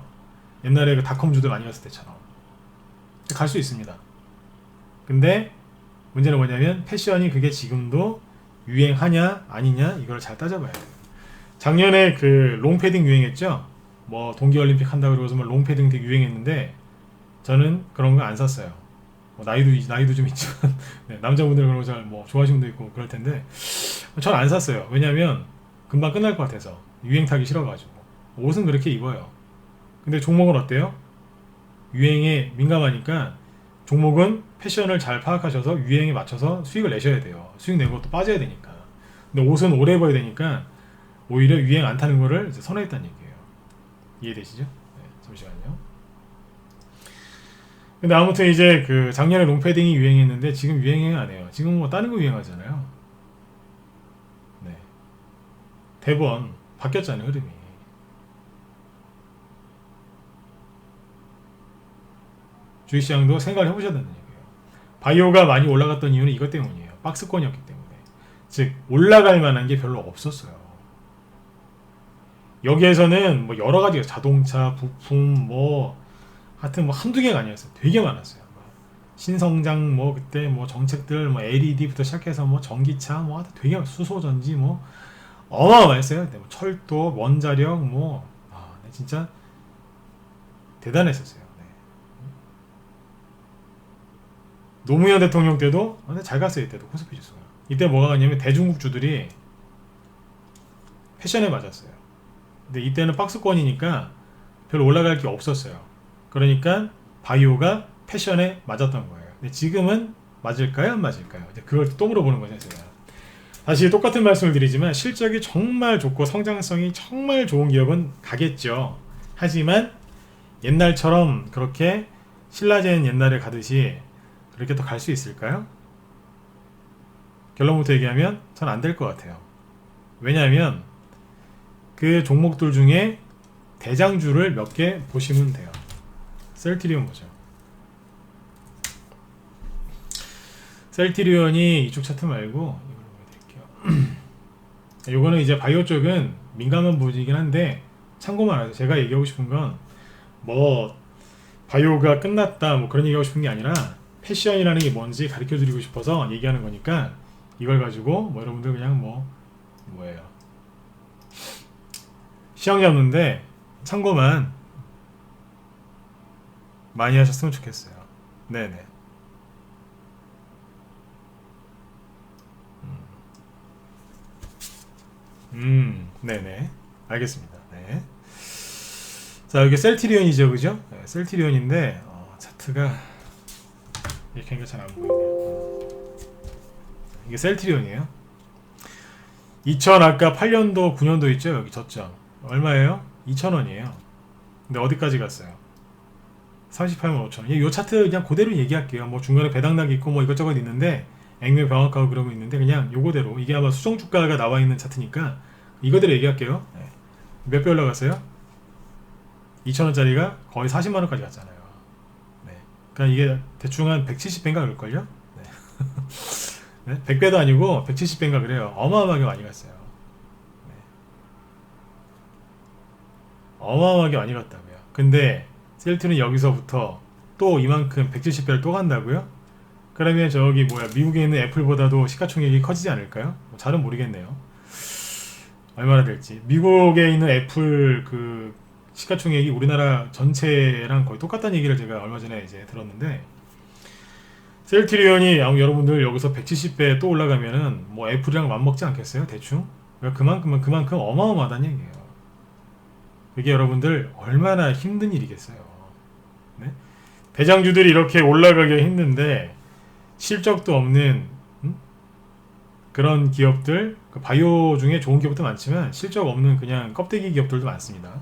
옛날에 그 닷컴주들 많이 갔을 때처럼 갈 수 있습니다. 근데 문제는 뭐냐면 패션이 그게 지금도 유행하냐 아니냐 이걸 잘 따져봐야 돼요. 작년에 그 롱패딩 유행했죠. 뭐 동계올림픽 한다고 그러고서 뭐 롱패딩 되게 유행했는데 저는 그런 거 안 샀어요. 뭐 나이도 좀 있지만 네, 남자분들 그런 거 잘 뭐 좋아하시는 분도 있고 그럴 텐데 전 안 샀어요. 왜냐면 금방 끝날 것 같아서 유행 타기 싫어가지고. 옷은 그렇게 입어요. 근데 종목은 어때요? 유행에 민감하니까 종목은 패션을 잘 파악하셔서 유행에 맞춰서 수익을 내셔야 돼요. 수익 내고 또 빠져야 되니까. 근데 옷은 오래 입어야 되니까 오히려 유행 안 타는 거를 이제 선호했다는 얘기예요. 이해되시죠? 네, 잠시만요. 근데 아무튼 이제 그 작년에 롱패딩이 유행했는데 지금 유행이 안 해요. 지금 뭐 다른 거 유행하잖아요. 네. 대번 바뀌었잖아요, 흐름이. 주식시장도 생각을 해보셔야 된다는 얘기예요. 바이오가 많이 올라갔던 이유는 이것 때문이에요. 박스권이었기 때문에. 즉 올라갈 만한 게 별로 없었어요. 여기에서는 뭐 여러 가지가 자동차, 부품 뭐 하여튼 뭐 한두 개가 아니었어요. 되게 많았어요. 신성장 뭐 그때 뭐 정책들 뭐 LED부터 시작해서 뭐 전기차 뭐 하여튼 되게 수소전지 뭐 어마어마했어요. 뭐 철도, 원자력 뭐 진짜 대단했었어요. 네. 노무현 대통령 때도 잘 갔어요. 이때도 코스피 지수가. 이때 뭐가 갔냐면 대중국주들이 패션에 맞았어요. 근데 이때는 박스권이니까 별로 올라갈 게 없었어요. 그러니까 바이오가 패션에 맞았던 거예요. 근데 지금은 맞을까요? 안 맞을까요? 이제 그걸 또 물어보는 거죠. 제가 다시 똑같은 말씀을 드리지만 실적이 정말 좋고 성장성이 정말 좋은 기업은 가겠죠. 하지만 옛날처럼 그렇게 신라젠 옛날에 가듯이 그렇게 또 갈 수 있을까요? 결론부터 얘기하면 전 안 될 것 같아요. 왜냐하면 그 종목들 중에 대장주를 몇 개 보시면 돼요. 셀트리온 보죠. 셀트리온이 이쪽 차트 말고 이걸로 보여드릴게요. 요거는 이제 바이오 쪽은 민감한 부분이긴 한데 참고만 하세요. 제가 얘기하고 싶은 건 뭐 바이오가 끝났다 뭐 그런 얘기하고 싶은 게 아니라 패션이라는 게 뭔지 가르쳐 드리고 싶어서 얘기하는 거니까 이걸 가지고 뭐 여러분들 그냥 뭐예요 시험 잡는데 참고만 많이 하셨으면 좋겠어요. 네네. 네네. 알겠습니다. 네. 자, 여기 셀트리온이죠, 그죠? 네, 셀트리온인데, 차트가 이렇게 하니까 잘 안 보이네요. 이게 셀트리온이에요. 2000 아까 8년도, 9년도 있죠? 여기 저점. 얼마예요? 2,000원이에요. 근데 어디까지 갔어요? 38만 5천원. 이 차트 그냥 그대로 얘기할게요. 뭐 중간에 배당락이 있고 뭐 이것저것 있는데, 액면 병합하고 그런 거 있는데, 그냥 요거대로. 이게 아마 수정주가가 나와 있는 차트니까, 이거대로 얘기할게요. 네. 몇 배 올라갔어요? 2,000원짜리가 거의 40만원까지 갔잖아요. 네. 그러니까 이게 대충 한 170배인가 그럴걸요? 네. 네? 100배도 아니고 170배인가 그래요. 어마어마하게 많이 갔어요. 네. 어마어마하게 많이 갔다고요. 근데 셀트는 여기서부터 또 이만큼 170배를 또 간다고요? 그러면 저기 미국에 있는 애플보다도 시가총액이 커지지 않을까요? 잘은 모르겠네요. 얼마나 될지. 미국에 있는 애플 그 시가총액이 우리나라 전체랑 거의 똑같다는 얘기를 제가 얼마 전에 이제 들었는데 셀트리온이 여러분들 여기서 170배 또 올라가면은 뭐 애플이랑 맞먹지 않겠어요? 대충? 그만큼 어마어마하다는 얘기예요. 그게 여러분들 얼마나 힘든 일이겠어요. 네? 대장주들이 이렇게 올라가기가 힘든데 실적도 없는 그런 기업들, 바이오 중에 좋은 기업도 많지만 실적 없는 그냥 껍데기 기업들도 많습니다.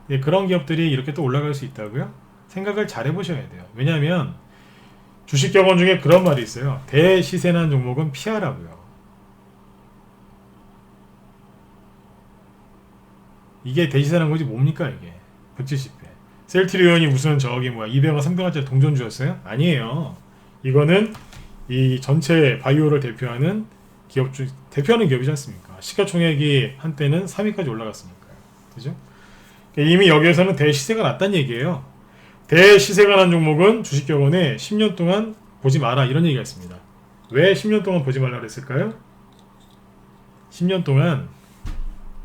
네, 그런 기업들이 이렇게 또 올라갈 수 있다고요? 생각을 잘 해보셔야 돼요. 왜냐하면 주식경원 중에 그런 말이 있어요. 대시세난 종목은 피하라고요. 이게 대시세난 거지 뭡니까 이게? 170배. 셀트리온이 무슨 200원, 300원짜리 동전주였어요? 아니에요. 이거는 이 전체 바이오를 대표하는 대표하는 기업이지 않습니까? 시가총액이 한때는 3위까지 올라갔으니까요. 그죠? 이미 여기에서는 대시세가 났다는 얘기예요. 대시세가 난 종목은 주식경원에 10년 동안 보지 마라 이런 얘기가 있습니다. 왜 10년 동안 보지 말라 그랬을까요? 10년 동안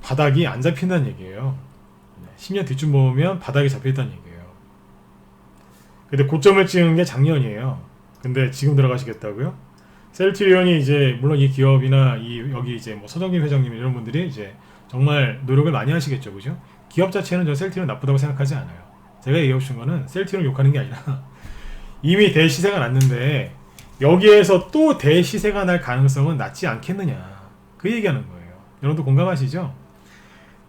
바닥이 안 잡힌다는 얘기예요. 10년 뒤쯤 보면 바닥이 잡혀있다는 얘기예요. 근데 고점을 찍은 게 작년이에요. 근데 지금 들어가시겠다고요? 셀트리온이 이제 물론 이 기업이나 여기 이제 뭐 서정kim 회장님 이런 분들이 이제 정말 노력을 많이 하시겠죠, 그죠? 기업 자체는 저 셀트리온 나쁘다고 생각하지 않아요. 제가 얘기하고 싶은 거는 셀트리온 욕하는 게 아니라 이미 대시세가 났는데 여기에서 또 대시세가 날 가능성은 낮지 않겠느냐 그 얘기하는 거예요. 여러분도 공감하시죠?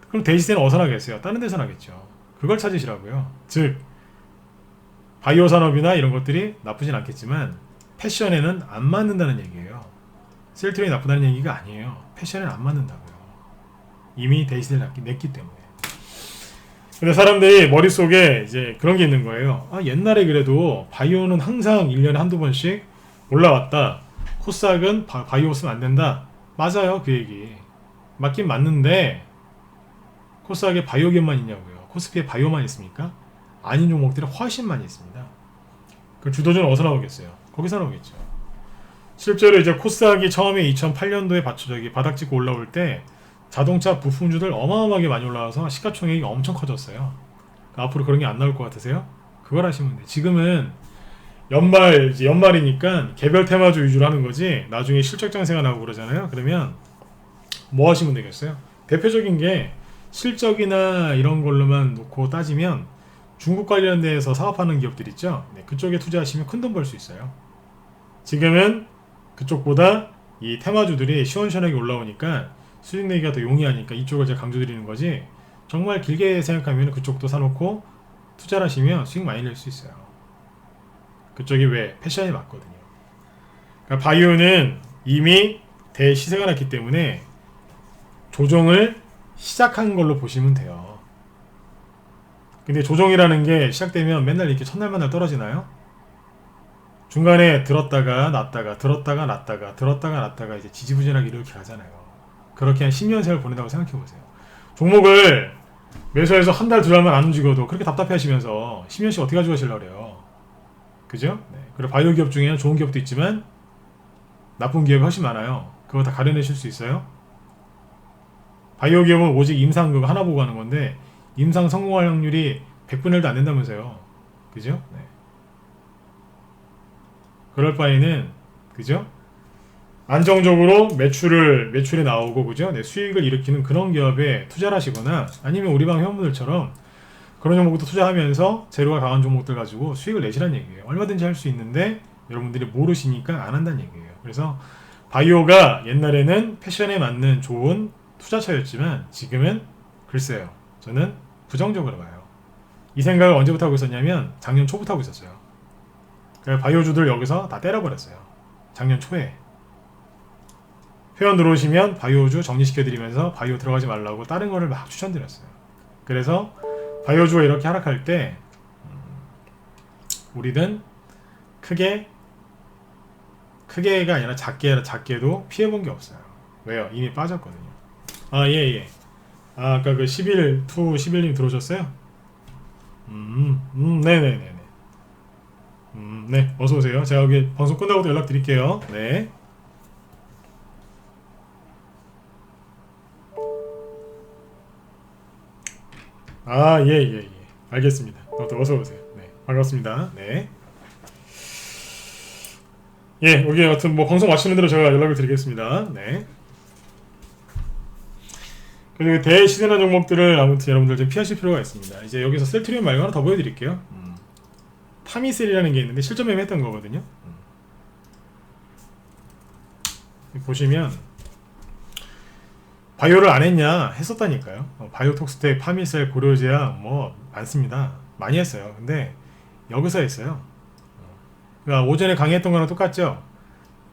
그럼 대시세는 어디서 나겠어요? 다른 데서 나겠죠. 그걸 찾으시라고요. 즉 바이오 산업이나 이런 것들이 나쁘진 않겠지만 패션에는 안 맞는다는 얘기예요. 셀트리온이 나쁘다는 얘기가 아니에요. 패션에는 안 맞는다고요. 이미 대시세를 냈기 때문에. 근데 사람들이 머릿속에 이제 그런 게 있는 거예요. 아, 옛날에 그래도 바이오는 항상 1년에 한두 번씩 올라왔다. 코스닥은 바이오 쓰면 안 된다. 맞아요, 그 얘기. 맞긴 맞는데 코스닥에 바이오겐만 있냐고요. 코스피에 바이오만 있습니까? 아닌 종목들이 훨씬 많이 있습니다. 그 주도주는 어디서 나오겠어요? 거기서 나오겠죠. 실제로 이제 코스닥이 처음에 2008년도에 바닥 찍고 올라올 때 자동차 부품주들 어마어마하게 많이 올라와서 시가총액이 엄청 커졌어요. 그러니까 앞으로 그런 게 안 나올 것 같으세요? 그걸 하시면 돼요. 지금은 이제 연말이니까 개별 테마주 위주로 하는 거지. 나중에 실적 장세가 나오고 그러잖아요. 그러면 뭐 하시면 되겠어요? 대표적인 게 실적이나 이런 걸로만 놓고 따지면 중국 관련돼서 사업하는 기업들 있죠. 네, 그쪽에 투자하시면 큰 돈 벌 수 있어요. 지금은 그쪽보다 이 테마주들이 시원시원하게 올라오니까 수익 내기가 더 용이하니까 이쪽을 제가 강조드리는 거지. 정말 길게 생각하면 그쪽도 사놓고 투자를 하시면 수익 많이 낼 수 있어요. 그쪽이 왜 패션에 맞거든요. 그러니까 바이오는 이미 대시세가 났기 때문에 조정을 시작한 걸로 보시면 돼요. 근데 조정이라는 게 시작되면 맨날 이렇게 첫날만날 떨어지나요? 중간에 들었다가 놨다가 들었다가 놨다가 들었다가 놨다가 이제 지지부진하게 이렇게 가잖아요. 그렇게 한 10년 세월 보낸다고 생각해보세요. 종목을 매수해서 한 달, 두 달만 안 움직여도 그렇게 답답해 하시면서 10년씩 어떻게 가지고 가시려고 그래요. 그죠? 네. 그리고 바이오 기업 중에는 좋은 기업도 있지만 나쁜 기업이 훨씬 많아요. 그거 다 가려내실 수 있어요? 바이오 기업은 오직 임상 그거 하나 보고 하는 건데 임상 성공할 확률이 100분의 1도 안 된다면서요. 그죠? 네. 그럴 바에는 그죠? 안정적으로 매출이 나오고 그죠? 네, 수익을 일으키는 그런 기업에 투자를 하시거나 아니면 우리 방 회원분들처럼 그런 종목도 투자하면서 재료가 강한 종목들 가지고 수익을 내시라는 얘기예요. 얼마든지 할 수 있는데 여러분들이 모르시니까 안 한다는 얘기예요. 그래서 바이오가 옛날에는 패션에 맞는 좋은 투자처였지만 지금은 글쎄요. 저는 부정적으로 봐요. 이 생각을 언제부터 하고 있었냐면 작년 초부터 하고 있었어요. 그래서 바이오주들 여기서 다 때려버렸어요. 작년 초에. 회원 들어오시면 바이오주 정리시켜드리면서 바이오 들어가지 말라고 다른 거를 막 추천드렸어요. 그래서 바이오주가 이렇게 하락할 때 우리는 크게가 아니라 작게도 피해본 게 없어요. 왜요? 이미 빠졌거든요. 아, 예, 예. 아, 아까 그 11 투 11님 들어오셨어요? 네네네네. 네, 어서오세요. 제가 여기 방송 끝나고도 연락드릴게요. 네. 아, 예, 예, 예. 알겠습니다. 또 어서오세요. 네, 반갑습니다. 네. 예, 여기 여튼 뭐 방송 마치는 대로 제가 연락을 드리겠습니다. 네. 그리고 대시세나 종목들을 아무튼 여러분들 좀 피하실 필요가 있습니다. 이제 여기서 셀트리온 말고 하나 더 보여드릴게요. 타미셀이라는 게 있는데 실전 매매했던 거거든요. 보시면 바이오를 안 했냐 했었다니까요. 바이오톡스텍, 파미셀, 고려제약 뭐 많습니다. 많이 했어요. 근데 여기서 했어요. 그러니까 오전에 강의했던 거랑 똑같죠.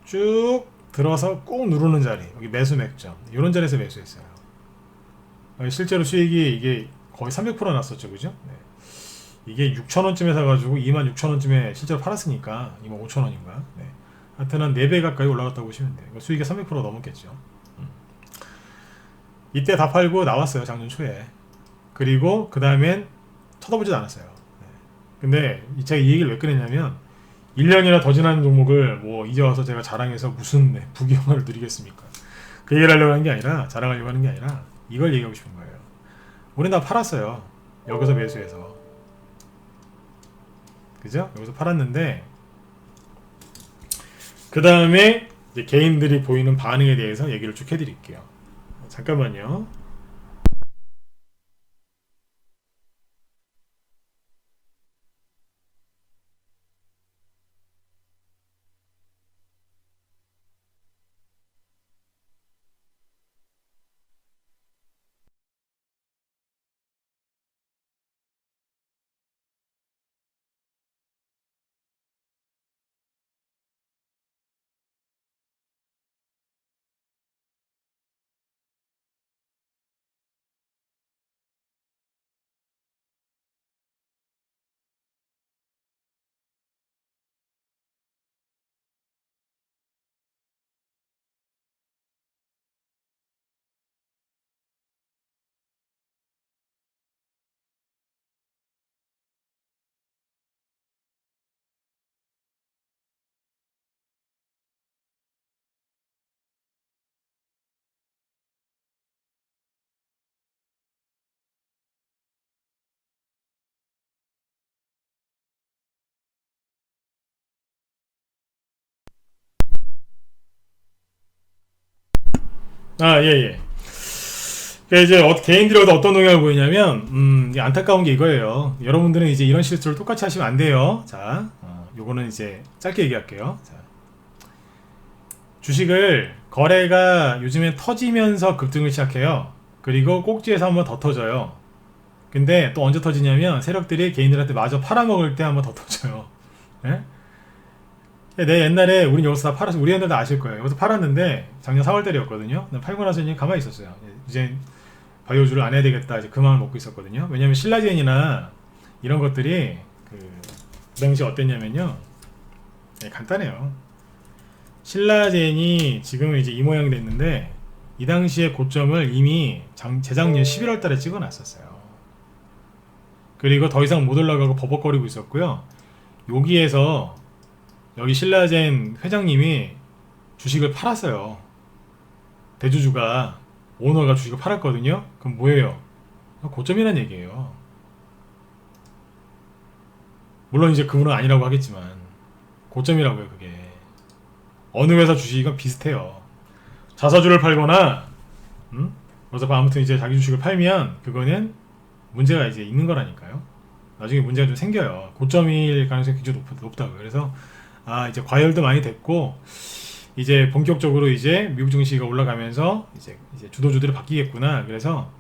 쭉 들어서 꾹 누르는 자리, 여기 매수 맥점 이런 자리에서 매수했어요. 실제로 수익이 이게 거의 300% 났었죠, 그죠? 네. 이게 6,000원쯤에 사가지고 26,000원쯤에 실제로 팔았으니까 25,000원인가. 네. 하여튼 한 4배 가까이 올라갔다고 보시면 돼요. 수익이 300% 넘었겠죠. 이때 다 팔고 나왔어요, 작년 초에. 그리고 그 다음엔 쳐다보지도 않았어요. 네. 근데 제가 이 얘기를 왜 꺼냈냐면 1년이나 더 지난 종목을 뭐 이제 와서 제가 자랑해서 무슨 부귀영화를 누리겠습니까? 그 얘기를 하려고 하는 게 아니라 자랑하려고 하는 게 아니라 이걸 얘기하고 싶은 거예요. 우린 다 팔았어요. 여기서 매수해서. 그죠? 여기서 팔았는데 그 다음에 개인들이 보이는 반응에 대해서 얘기를 쭉 해드릴게요. 잠깐만요. 아, 예, 예. 그러니까 이제 개인들이 어떤 동향을 보이냐면, 이게 안타까운 게 이거예요. 여러분들은 이제 이런 실수를 똑같이 하시면 안 돼요. 자, 요거는 이제 짧게 얘기할게요. 자, 주식을 거래가 요즘에 터지면서 급등을 시작해요. 그리고 꼭지에서 한번 더 터져요. 근데 또 언제 터지냐면 세력들이 개인들한테 마저 팔아먹을 때 한번 더 터져요. 예? 내 옛날에 우린 여기서 다 팔았어. 우리 애들 다 아실 거예요. 여기서 팔았는데 작년 4월달이었거든요. 팔고 나서 이제 가만히 있었어요. 이제 바이오주를 안 해야 되겠다. 이제 그 마음을 먹고 있었거든요. 왜냐면 신라젠이나 이런 것들이 그 당시 어땠냐면요. 네, 간단해요. 신라젠이 지금은 이제 이 모양이 됐는데 이 당시의 고점을 이미 재작년 11월 달에 찍어 놨었어요. 그리고 더 이상 못 올라가고 버벅거리고 있었고요. 여기에서 여기 신라젠 회장님이 주식을 팔았어요. 대주주가 오너가 주식을 팔았거든요. 그럼 뭐예요? 고점이란 얘기예요. 물론 이제 그분은 아니라고 하겠지만 고점이라고요. 그게 어느 회사 주식이건 비슷해요. 자사주를 팔거나 그래서 아무튼 이제 자기 주식을 팔면 그거는 문제가 이제 있는 거라니까요. 나중에 문제가 좀 생겨요. 고점일 가능성이 굉장히 높다고요. 그래서 이제 과열도 많이 됐고 이제 본격적으로 이제 미국 증시가 올라가면서 이제 주도주들이 바뀌겠구나. 그래서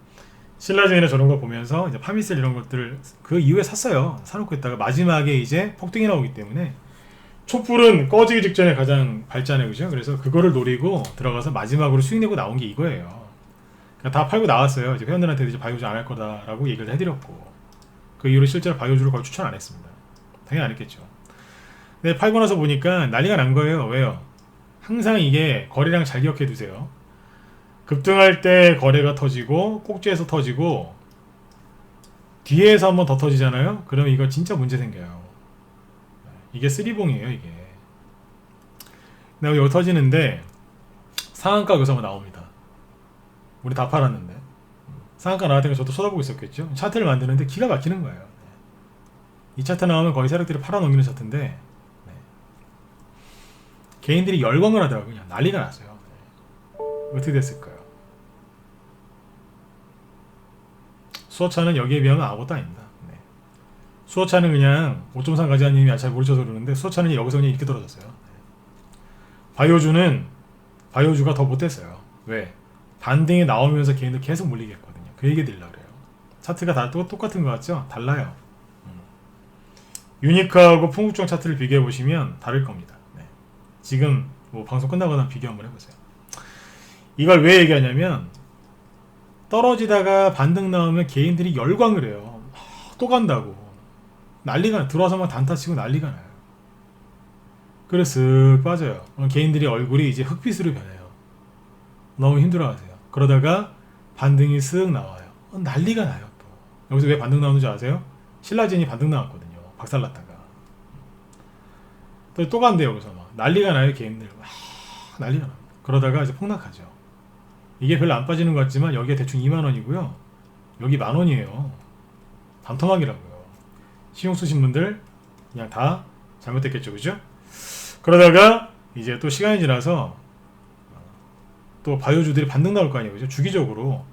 신라젠이나 저런 거 보면서 이제 파미셀 이런 것들을 그 이후에 샀어요. 사놓고 있다가 마지막에 이제 폭등이 나오기 때문에 촛불은 꺼지기 직전에 가장 밝잖아요, 그죠? 그래서 그거를 노리고 들어가서 마지막으로 수익 내고 나온 게 이거예요. 그러니까 다 팔고 나왔어요. 이제 회원들한테 이제 바이오주 안 할 거다라고 얘기를 해드렸고 그 이후로 실제로 바이오주를 거의 추천 안 했습니다. 당연히 안 했겠죠. 근데 팔고 나서 보니까 난리가 난 거예요. 왜요? 항상 이게 거래량 잘 기억해 두세요. 급등할 때 거래가 터지고 꼭지에서 터지고 뒤에서 한번 더 터지잖아요. 그러면 이거 진짜 문제 생겨요. 이게 쓰리봉이에요. 이게 여기 터지는데 상한가 여기서 한번 나옵니다. 우리 다 팔았는데 상한가 나왔다니까 저도 쳐다보고 있었겠죠. 차트를 만드는데 기가 막히는 거예요. 이 차트 나오면 거의 세력들이 팔아넘기는 차트인데 개인들이 열광을 하더라고요. 그냥 난리가 났어요. 어떻게 됐을까요? 수호차는 여기에 비하면 아무것도 아닙니다. 수호차는 그냥 5.3 가지아님이 잘 모르셔서 그러는데 수호차는 여기서 그냥 이렇게 떨어졌어요. 바이오주가 더 못됐어요. 왜? 반등이 나오면서 개인들 계속 물리겠거든요. 그 얘기 드리려고 그래요. 차트가 다 똑같은 것 같죠? 달라요. 유니크하고 풍국종 차트를 비교해 보시면 다를 겁니다. 지금 뭐 방송 끝나고 나면 비교 한번 해보세요. 이걸 왜 얘기하냐면 떨어지다가 반등 나오면 개인들이 열광을 해요. 또 간다고 난리가 들어와서 막 단타 치고 난리가 나요. 그래서 쓱 빠져요. 개인들이 얼굴이 이제 흑빛으로 변해요. 너무 힘들어하세요. 그러다가 반등이 쓱 나와요. 난리가 나요. 또 여기서 왜 반등 나오는지 아세요? 신라젠이 반등 나왔거든요. 박살났다가 또 간대요. 여기서 막 난리가 나요. 개인들 난리가 나요. 그러다가 이제 폭락하죠. 이게 별로 안 빠지는 것 같지만 여기에 대충 2만원이고요 여기 만원이에요. 반토막이라고요. 신용 쓰신 분들 그냥 다 잘못됐겠죠. 그죠? 그러다가 이제 또 시간이 지나서 또 바이오주들이 반등 나올 거 아니에요. 그죠? 주기적으로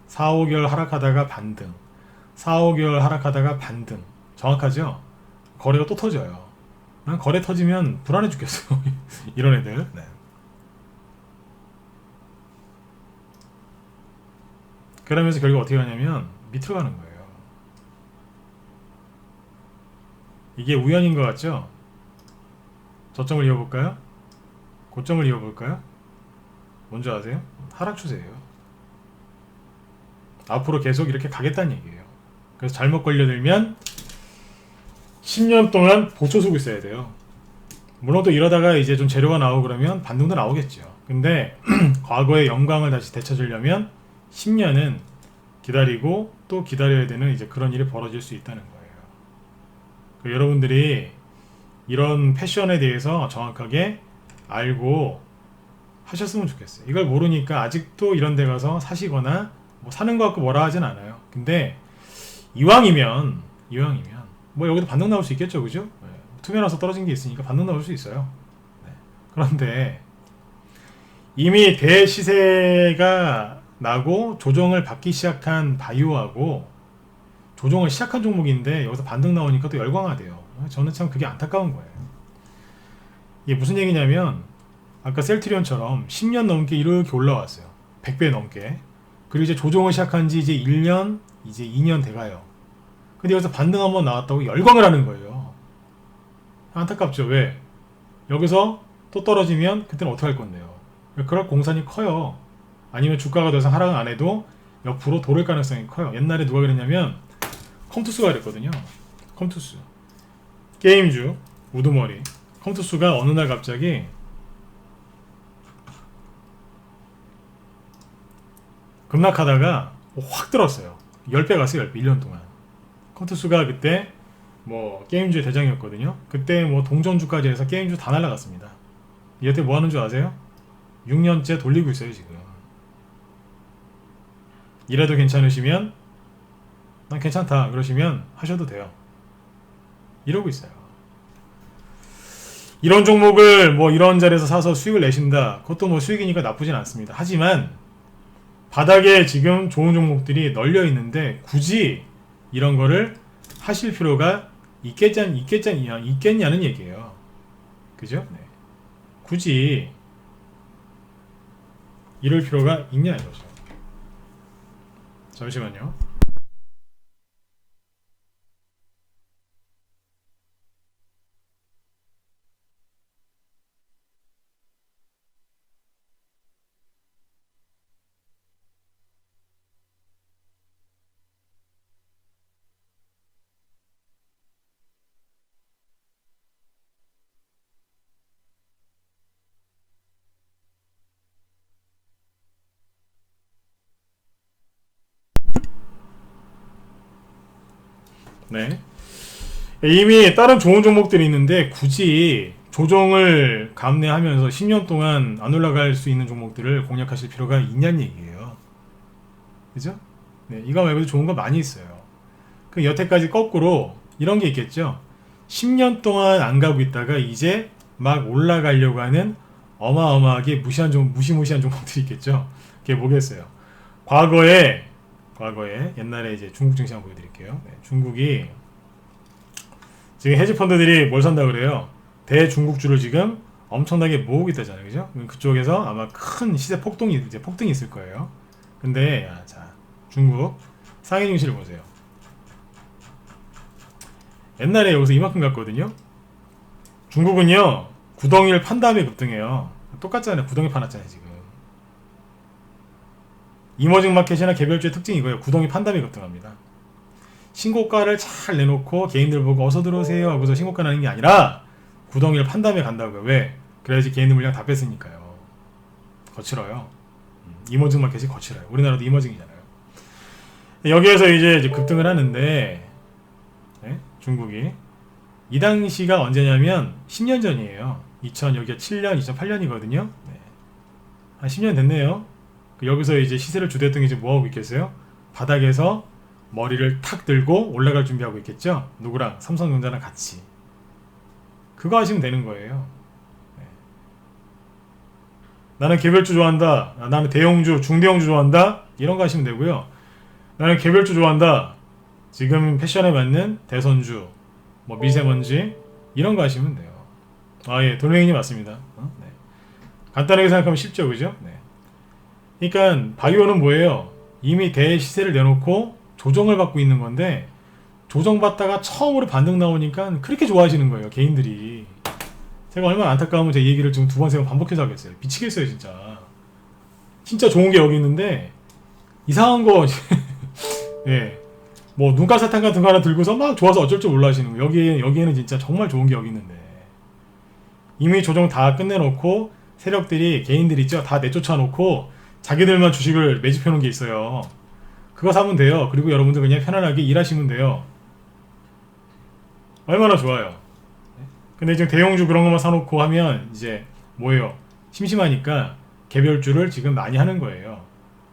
4, 5개월 하락하다가 반등 4, 5개월 하락하다가 반등 정확하죠? 거래가 또 터져요. 난 거래 터지면 불안해 죽겠어요. 이런 애들. 그러면서 결국 어떻게 하냐면 밑으로 가는 거예요. 이게 우연인 것 같죠? 저점을 이어볼까요? 고점을 이어볼까요? 뭔지 아세요? 하락 추세예요. 앞으로 계속 이렇게 가겠다는 얘기예요. 그래서 잘못 걸려들면 10년 동안 보초 서고 있어야 돼요. 물론 또 이러다가 이제 좀 재료가 나오고 그러면 반등도 나오겠죠. 근데 과거의 영광을 다시 되찾으려면 10년은 기다리고 또 기다려야 되는 이제 그런 일이 벌어질 수 있다는 거예요. 여러분들이 이런 패션에 대해서 정확하게 알고 하셨으면 좋겠어요. 이걸 모르니까 아직도 이런 데 가서 사시거나 뭐 사는 것 같고 뭐라 하진 않아요. 근데 이왕이면 뭐 여기도 반등 나올 수 있겠죠. 그죠? 투매 나서 떨어진 게 있으니까 반등 나올 수 있어요. 그런데 이미 대시세가 나고 조정을 받기 시작한 바이오하고 조정을 시작한 종목인데 여기서 반등 나오니까 또 열광하대요. 저는 참 그게 안타까운 거예요. 이게 무슨 얘기냐면 아까 셀트리온처럼 10년 넘게 이렇게 올라왔어요. 100배 넘게. 그리고 이제 조정을 시작한 지 이제 1년, 이제 2년 돼가요. 근데 여기서 반등 한번 나왔다고 열광을 하는 거예요. 안타깝죠. 왜? 여기서 또 떨어지면 그때는 어떻게 할 건데요? 그럴 공산이 커요. 아니면 주가가 더 이상 하락을 안 해도 옆으로 도를 가능성이 커요. 옛날에 누가 그랬냐면 컴투스가 그랬거든요. 컴투스. 게임주, 우두머리. 컴투스가 어느 날 갑자기 급락하다가 확 들었어요. 10배 갔어요. 10배. 1년 동안. 컴투스가 그때 뭐 게임주의 대장이었거든요. 그때 뭐 동전주까지 해서 게임주 다 날라갔습니다. 여태 뭐 하는 줄 아세요? 6년째 돌리고 있어요 지금. 이래도 괜찮으시면 난 괜찮다 그러시면 하셔도 돼요. 이러고 있어요. 이런 종목을 뭐 이런 자리에서 사서 수익을 내신다. 그것도 뭐 수익이니까 나쁘진 않습니다. 하지만 바닥에 지금 좋은 종목들이 널려 있는데 굳이 이런 거를 하실 필요가 있겠냐는 얘기예요. 그죠? 네. 굳이 이럴 필요가 있냐 이거죠. 잠시만요. 네. 이미 다른 좋은 종목들이 있는데 굳이 조정을 감내하면서 10년 동안 안 올라갈 수 있는 종목들을 공략하실 필요가 있냐는 얘기예요. 그죠? 네, 이거 말고도 좋은 거 많이 있어요. 그 여태까지 거꾸로 이런 게 있겠죠. 10년 동안 안 가고 있다가 이제 막 올라가려고 하는 어마어마하게 무시무시한 종목들이 있겠죠. 그게 뭐겠어요? 과거에 옛날에 이제 중국 증시 한번 보여드릴게요. 네, 중국이 지금 헤지펀드들이 뭘 산다 그래요? 대중국주를 지금 엄청나게 모으고 있다잖아요, 그죠? 그쪽에서 아마 큰 시세 폭등이 있을 거예요. 근데 자 중국 상해 증시를 보세요. 옛날에 여기서 이만큼 갔거든요. 중국은요 구덩이를 판 다음에 급등해요. 똑같잖아요. 구덩이 파놨잖아요 지금. 이머징 마켓이나 개별주의 특징이 이거예요. 구덩이 판 다음에 급등합니다. 신고가를 잘 내놓고 개인들 보고 어서 들어오세요 하고서 신고가 나는 게 아니라 구덩이를 판 다음에 간다고요. 왜? 그래야지 개인들 물량 다 뺐으니까요. 거칠어요. 이머징 마켓이 거칠어요. 우리나라도 이머징이잖아요. 여기에서 이제 급등을 하는데 네? 중국이 이 당시가 언제냐면 10년 전이에요. 2007년, 2008년이거든요. 네. 한 10년 됐네요. 여기서 이제 시세를 주도했던 게 이제 뭐하고 있겠어요? 바닥에서 머리를 탁 들고 올라갈 준비하고 있겠죠? 누구랑? 삼성전자랑 같이. 그거 하시면 되는 거예요. 네. 나는 개별주 좋아한다. 나는 대형주, 중대형주 좋아한다. 이런 거 하시면 되고요. 나는 개별주 좋아한다. 지금 패션에 맞는 대선주, 뭐 미세먼지 이런 거 하시면 돼요. 아 예, 돌멩이님 맞습니다. 네. 간단하게 생각하면 쉽죠, 그죠? 네. 그러니까 바이오는 뭐예요? 이미 대시세를 내놓고 조정을 받고 있는 건데 조정받다가 처음으로 반등 나오니까 그렇게 좋아하시는 거예요, 개인들이. 제가 얼마나 안타까우면 제 얘기를 지금 2번, 3번 반복해서 하겠어요. 미치겠어요, 진짜. 진짜 좋은 게 여기 있는데 이상한 거 예. 뭐 눈가사탕 같은 거 하나 들고서 막 좋아서 어쩔 줄 몰라 하시는 거. 여기에는 진짜 정말 좋은 게 여기 있는데 이미 조정 다 끝내놓고 세력들이 개인들이 있죠. 다 내쫓아 놓고 자기들만 주식을 매집해 놓은 게 있어요. 그거 사면 돼요. 그리고 여러분들 그냥 편안하게 일하시면 돼요. 얼마나 좋아요. 근데 지금 대형주 그런 것만 사놓고 하면 이제 뭐예요? 심심하니까 개별주를 지금 많이 하는 거예요.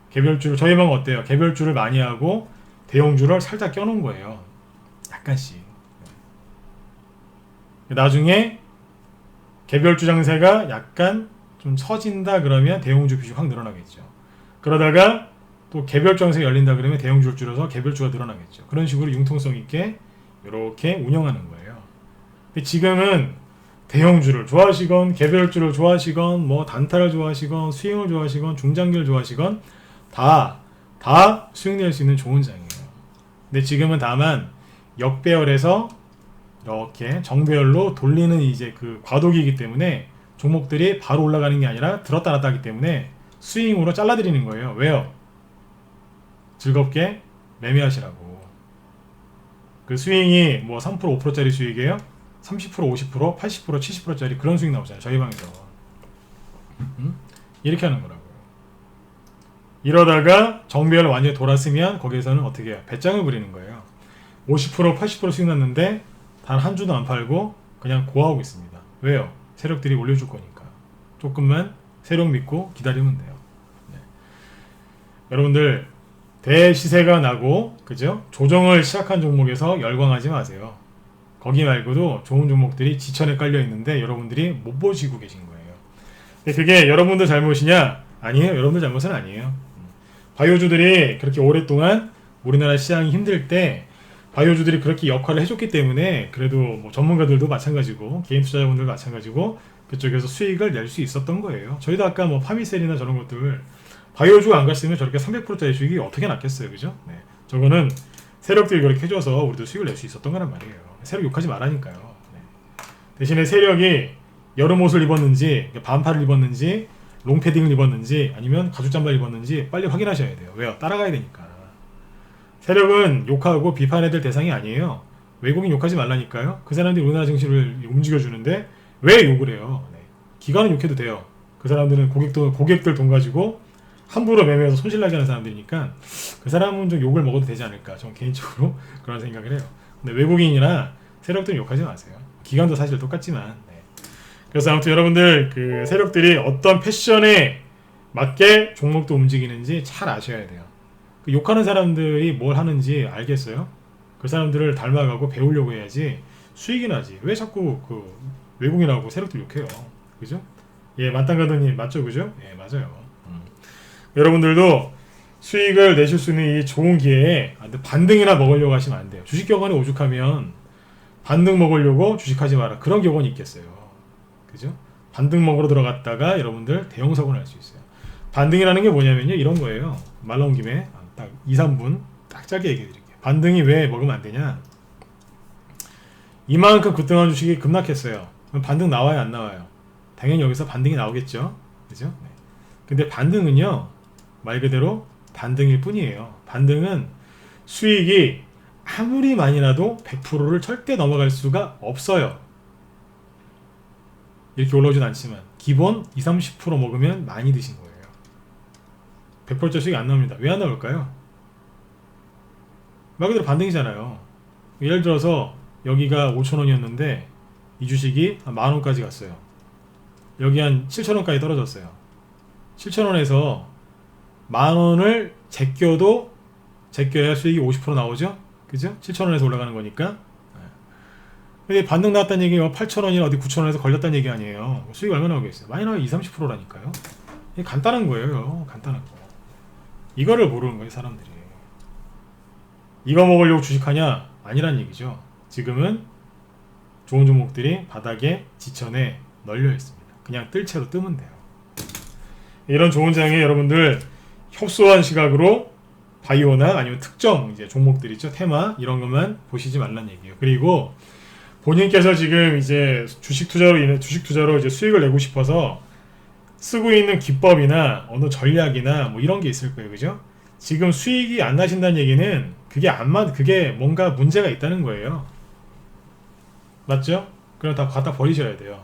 개별주를 저희 방은 어때요? 개별주를 많이 하고 대형주를 살짝 껴놓은 거예요. 약간씩. 나중에 개별주 장세가 약간 좀 좀 처진다 그러면 대형주 비중이 확 늘어나겠죠. 그러다가 또 개별주 항세가 열린다 그러면 대형주를 줄여서 개별주가 늘어나겠죠. 그런 식으로 융통성 있게 이렇게 운영하는 거예요. 근데 지금은 대형주를 좋아하시건 개별주를 좋아하시건 뭐 단타를 좋아하시건 스윙을 좋아하시건 중장기를 좋아하시건 다 수익 낼 수 있는 좋은 장이에요. 근데 지금은 다만 역배열에서 이렇게 정배열로 돌리는 이제 그 과도기이기 때문에 종목들이 바로 올라가는 게 아니라 들었다 놨다 하기 때문에 스윙으로 잘라드리는 거예요. 왜요? 즐겁게 매매하시라고. 그 스윙이 뭐 3% 5%짜리 수익이에요? 30% 50% 80% 70%짜리 그런 수익 나오잖아요. 저희 방에서. 이렇게 하는 거라고요. 이러다가 정배열 완전히 돌았으면 거기에서는 어떻게 해요? 배짱을 부리는 거예요. 50% 80% 수익 났는데 단 한 주도 안 팔고 그냥 고하고 있습니다. 왜요? 세력들이 올려줄 거니까. 조금만 세력 믿고 기다리면 돼요. 네. 여러분들 대시세가 나고 그죠? 조정을 시작한 종목에서 열광하지 마세요. 거기 말고도 좋은 종목들이 지천에 깔려 있는데 여러분들이 못 보시고 계신 거예요. 근데 그게 여러분들 잘못이냐? 아니에요. 여러분들 잘못은 아니에요. 바이오주들이 그렇게 오랫동안 우리나라 시장이 힘들 때 바이오주들이 그렇게 역할을 해줬기 때문에 그래도 뭐 전문가들도 마찬가지고 개인 투자자분들도 마찬가지고 그쪽에서 수익을 낼 수 있었던 거예요. 저희도 아까 뭐 파미셀이나 저런 것들 바이오주가 안 갔으면 저렇게 300%짜리 수익이 어떻게 났겠어요. 그죠? 네. 저거는 세력들이 그렇게 해줘서 우리도 수익을 낼 수 있었던 거란 말이에요. 세력 욕하지 말라니까요. 네. 대신에 세력이 여름 옷을 입었는지 반팔을 입었는지 롱패딩을 입었는지 아니면 가죽 잠바를 입었는지 빨리 확인하셔야 돼요. 왜요? 따라가야 되니까. 세력은 욕하고 비판해야 될 대상이 아니에요. 외국인 욕하지 말라니까요. 그 사람들이 우리나라 증시를 움직여주는데 왜 욕을 해요? 네. 기관은 욕해도 돼요. 그 사람들은 고객들 돈 가지고 함부로 매매해서 손실나게 하는 사람들이니까 그 사람은 좀 욕을 먹어도 되지 않을까. 저는 개인적으로 그런 생각을 해요. 근데 외국인이나 세력들은 욕하지 마세요. 기관도 사실 똑같지만. 네. 그래서 아무튼 여러분들 그 세력들이 어떤 패션에 맞게 종목도 움직이는지 잘 아셔야 돼요. 그 욕하는 사람들이 뭘 하는지 알겠어요? 그 사람들을 닮아가고 배우려고 해야지 수익이 나지. 왜 자꾸 그 외국인하고 세력들 욕해요? 그죠? 예, 만땅가더님 맞죠? 그죠? 예, 맞아요. 여러분들도 수익을 내실 수 있는 이 좋은 기회에 반등이나 먹으려고 하시면 안 돼요. 주식 격언에 오죽하면 반등 먹으려고 주식하지 마라. 그런 격언이 있겠어요. 그죠? 반등 먹으러 들어갔다가 여러분들 대형 사고 날 수 있어요. 반등이라는 게 뭐냐면요. 이런 거예요. 말 나온 김에 딱 2, 3분 딱 짧게 얘기해 드릴게요. 반등이 왜 먹으면 안 되냐? 이만큼 급등한 주식이 급락했어요. 그럼 반등 나와요, 안 나와요? 당연히 여기서 반등이 나오겠죠. 그죠? 네. 근데 반등은요. 말 그대로 반등일 뿐이에요. 반등은 수익이 아무리 많이 나도 100%를 절대 넘어갈 수가 없어요. 이렇게 올라오진 않지만 기본 20, 30% 먹으면 많이 드신 거예요. 100% 수익이 안 나옵니다. 왜 안 나올까요? 말 그대로 반등이잖아요. 예를 들어서 여기가 5,000원이었는데 이 주식이 한 만원까지 갔어요. 여기 한 7,000원까지 떨어졌어요. 7,000원에서 만원을 제껴야 수익이 50% 나오죠? 그죠? 7,000원에서 올라가는 거니까. 근데 반등 나왔다는 얘기가 8,000원이나 어디 9,000원에서 걸렸다는 얘기 아니에요. 수익이 얼마나 나오겠어요? 많이 나와요. 20, 30%라니까요. 이게 간단한 거예요. 간단한 거. 이거를 모르는 거예요, 사람들이. 이거 먹으려고 주식하냐? 아니란 얘기죠. 지금은 좋은 종목들이 바닥에 지천에 널려 있습니다. 그냥 뜰 채로 뜨면 돼요. 이런 좋은 장에 여러분들 협소한 시각으로 바이오나 아니면 특정 이제 종목들 있죠, 테마 이런 것만 보시지 말란 얘기예요. 그리고 본인께서 지금 이제 주식 투자로 이제 수익을 내고 싶어서 쓰고 있는 기법이나 어느 전략이나 뭐 이런 게 있을 거예요, 그죠? 지금 수익이 안 나신다는 얘기는 그게 뭔가 문제가 있다는 거예요. 맞죠? 그럼 다 갖다 버리셔야 돼요.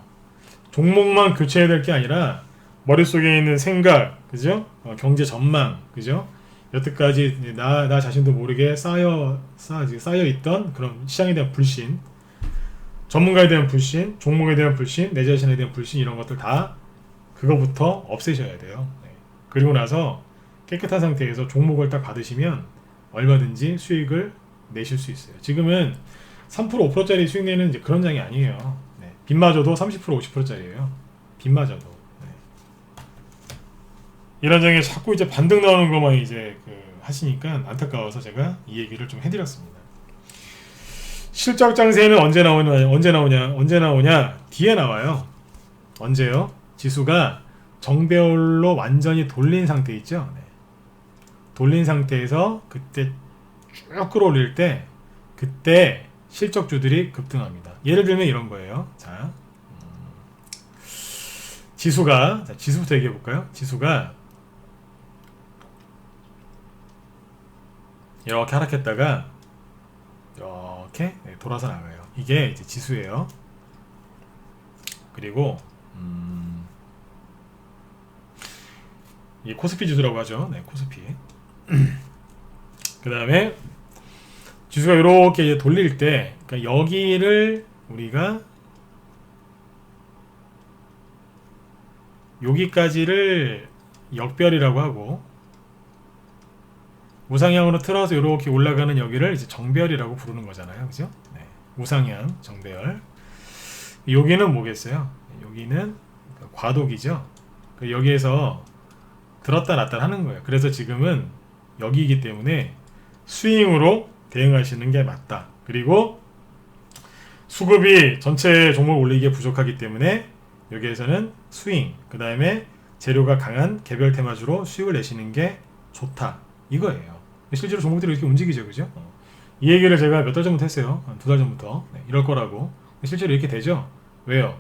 종목만 교체해야 될 게 아니라 머릿속에 있는 생각, 그죠? 경제 전망, 그죠? 여태까지 나 자신도 모르게 쌓여 있던 그런 시장에 대한 불신, 전문가에 대한 불신, 종목에 대한 불신, 내 자신에 대한 불신 이런 것들 다 그거부터 없애셔야 돼요. 네. 그리고 나서 깨끗한 상태에서 종목을 딱 받으시면 얼마든지 수익을 내실 수 있어요. 지금은 3% 5%짜리 수익 내는 이제 그런 장이 아니에요. 네. 빚마저도 30% 50%짜리예요. 빚마저도. 네. 이런 장에 자꾸 이제 반등 나오는 것만 이제 하시니까 안타까워서 제가 이 얘기를 좀 해드렸습니다. 실적 장세는 언제 나오냐? 뒤에 나와요. 언제요? 지수가 정배열로 완전히 돌린 상태 있죠? 네. 돌린 상태에서 그때 쭉 끌어올릴 때 그때 실적주들이 급등합니다. 예를 들면 이런 거예요. 자, 지수부터 얘기해 볼까요? 지수가 이렇게 하락했다가 이렇게 돌아서 나가요. 이게 이제 지수예요. 그리고 이게 코스피 지수라고 하죠. 네, 코스피. 그 다음에 지수가 이렇게 이제 돌릴 때, 그러니까 여기를 우리가 여기까지를 역별이라고 하고, 우상향으로 틀어서 이렇게 올라가는 여기를 이제 정배열이라고 부르는 거잖아요, 그죠? 네. 우상향, 정배열. 여기는 뭐겠어요? 여기는 과도기죠. 여기에서 들었다 놨다 하는 거예요. 그래서 지금은 여기이기 때문에 스윙으로 대응하시는 게 맞다. 그리고 수급이 전체 종목 올리기에 부족하기 때문에 여기에서는 스윙, 그 다음에 재료가 강한 개별 테마주로 수익을 내시는 게 좋다. 이거예요. 실제로 종목들이 이렇게 움직이죠, 그죠? 이 얘기를 제가 몇 달 전부터 했어요. 한 2달 전부터. 네, 이럴 거라고. 실제로 이렇게 되죠? 왜요?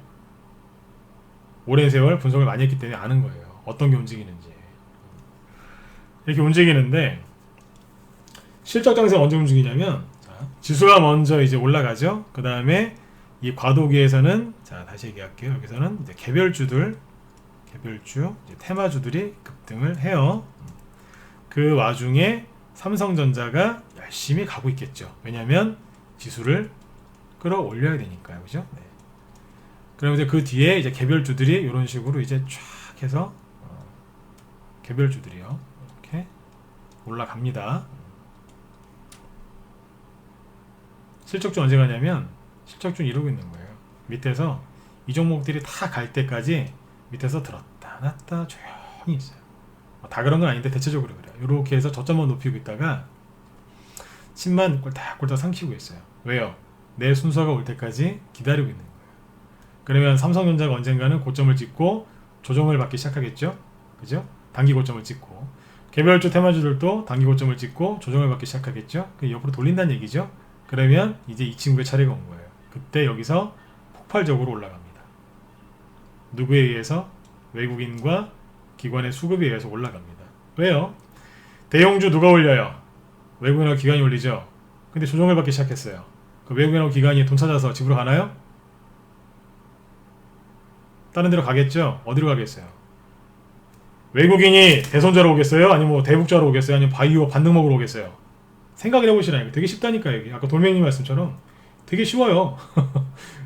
오랜 세월 분석을 많이 했기 때문에 아는 거예요. 어떤 게 움직이는지. 이렇게 움직이는데, 실적 장세가 언제 움직이냐면, 자, 지수가 먼저 이제 올라가죠. 그 다음에 이 과도기에서는, 자, 다시 얘기할게요. 여기서는 이제 개별주, 이제 테마주들이 급등을 해요. 그 와중에 삼성전자가 열심히 가고 있겠죠. 왜냐하면 지수를 끌어올려야 되니까요, 그죠? 네. 그럼 이제 그 뒤에 이제 개별주들이 이런 식으로 이제 쫙 해서 개별주들이요, 이렇게 올라갑니다. 실적주 언제 가냐면 실적주는 이러고 있는 거예요. 밑에서 이 종목들이 다 갈 때까지 밑에서 들었다 놨다 조용히 있어요. 다 그런 건 아닌데 대체적으로 그래요. 이렇게 해서 저점만 높이고 있다가 침만 꼴딱꼴딱 삼키고 있어요. 왜요? 내 순서가 올 때까지 기다리고 있는 거예요. 그러면 삼성전자가 언젠가는 고점을 찍고 조정을 받기 시작하겠죠? 그죠? 단기 고점을 찍고, 개별주 테마주들도 단기 고점을 찍고 조정을 받기 시작하겠죠? 그 옆으로 돌린다는 얘기죠? 그러면 이제 이 친구의 차례가 온 거예요. 그때 여기서 폭발적으로 올라갑니다. 누구에 의해서? 외국인과 기관의 수급에 의해서 올라갑니다. 왜요? 대형주 누가 올려요? 외국인하고 기관이 올리죠. 근데 조정을 받기 시작했어요. 그 외국인하고 기관이 돈 찾아서 집으로 가나요? 다른 데로 가겠죠? 어디로 가겠어요? 외국인이 대선자로 오겠어요? 아니면 뭐 대북자로 오겠어요? 아니면 바이오 반등 먹으러 오겠어요? 생각을 해보시라니까. 되게 쉽다니까요. 여기 아까 돌멩이 말씀처럼 되게 쉬워요.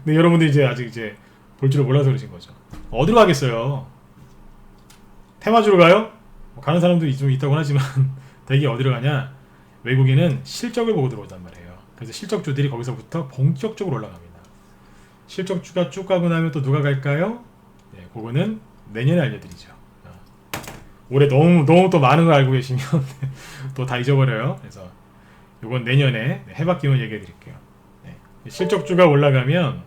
근데 여러분들이 이제 아직 이제 볼 줄을 몰라서 그러신 거죠. 어디로 가겠어요? 테마주로 가요? 가는 사람도 좀 있다고 하지만 대개 어디로 가냐? 외국인은 실적을 보고 들어오단 말이에요. 그래서 실적주들이 거기서부터 본격적으로 올라갑니다. 실적주가 쭉 가고 나면 또 누가 갈까요? 네, 그거는 내년에 알려드리죠. 올해 너무 또 많은 걸 알고 계시면 또 다 잊어버려요. 그래서 이건 내년에 해박기원 얘기해 드릴게요. 네. 실적주가 올라가면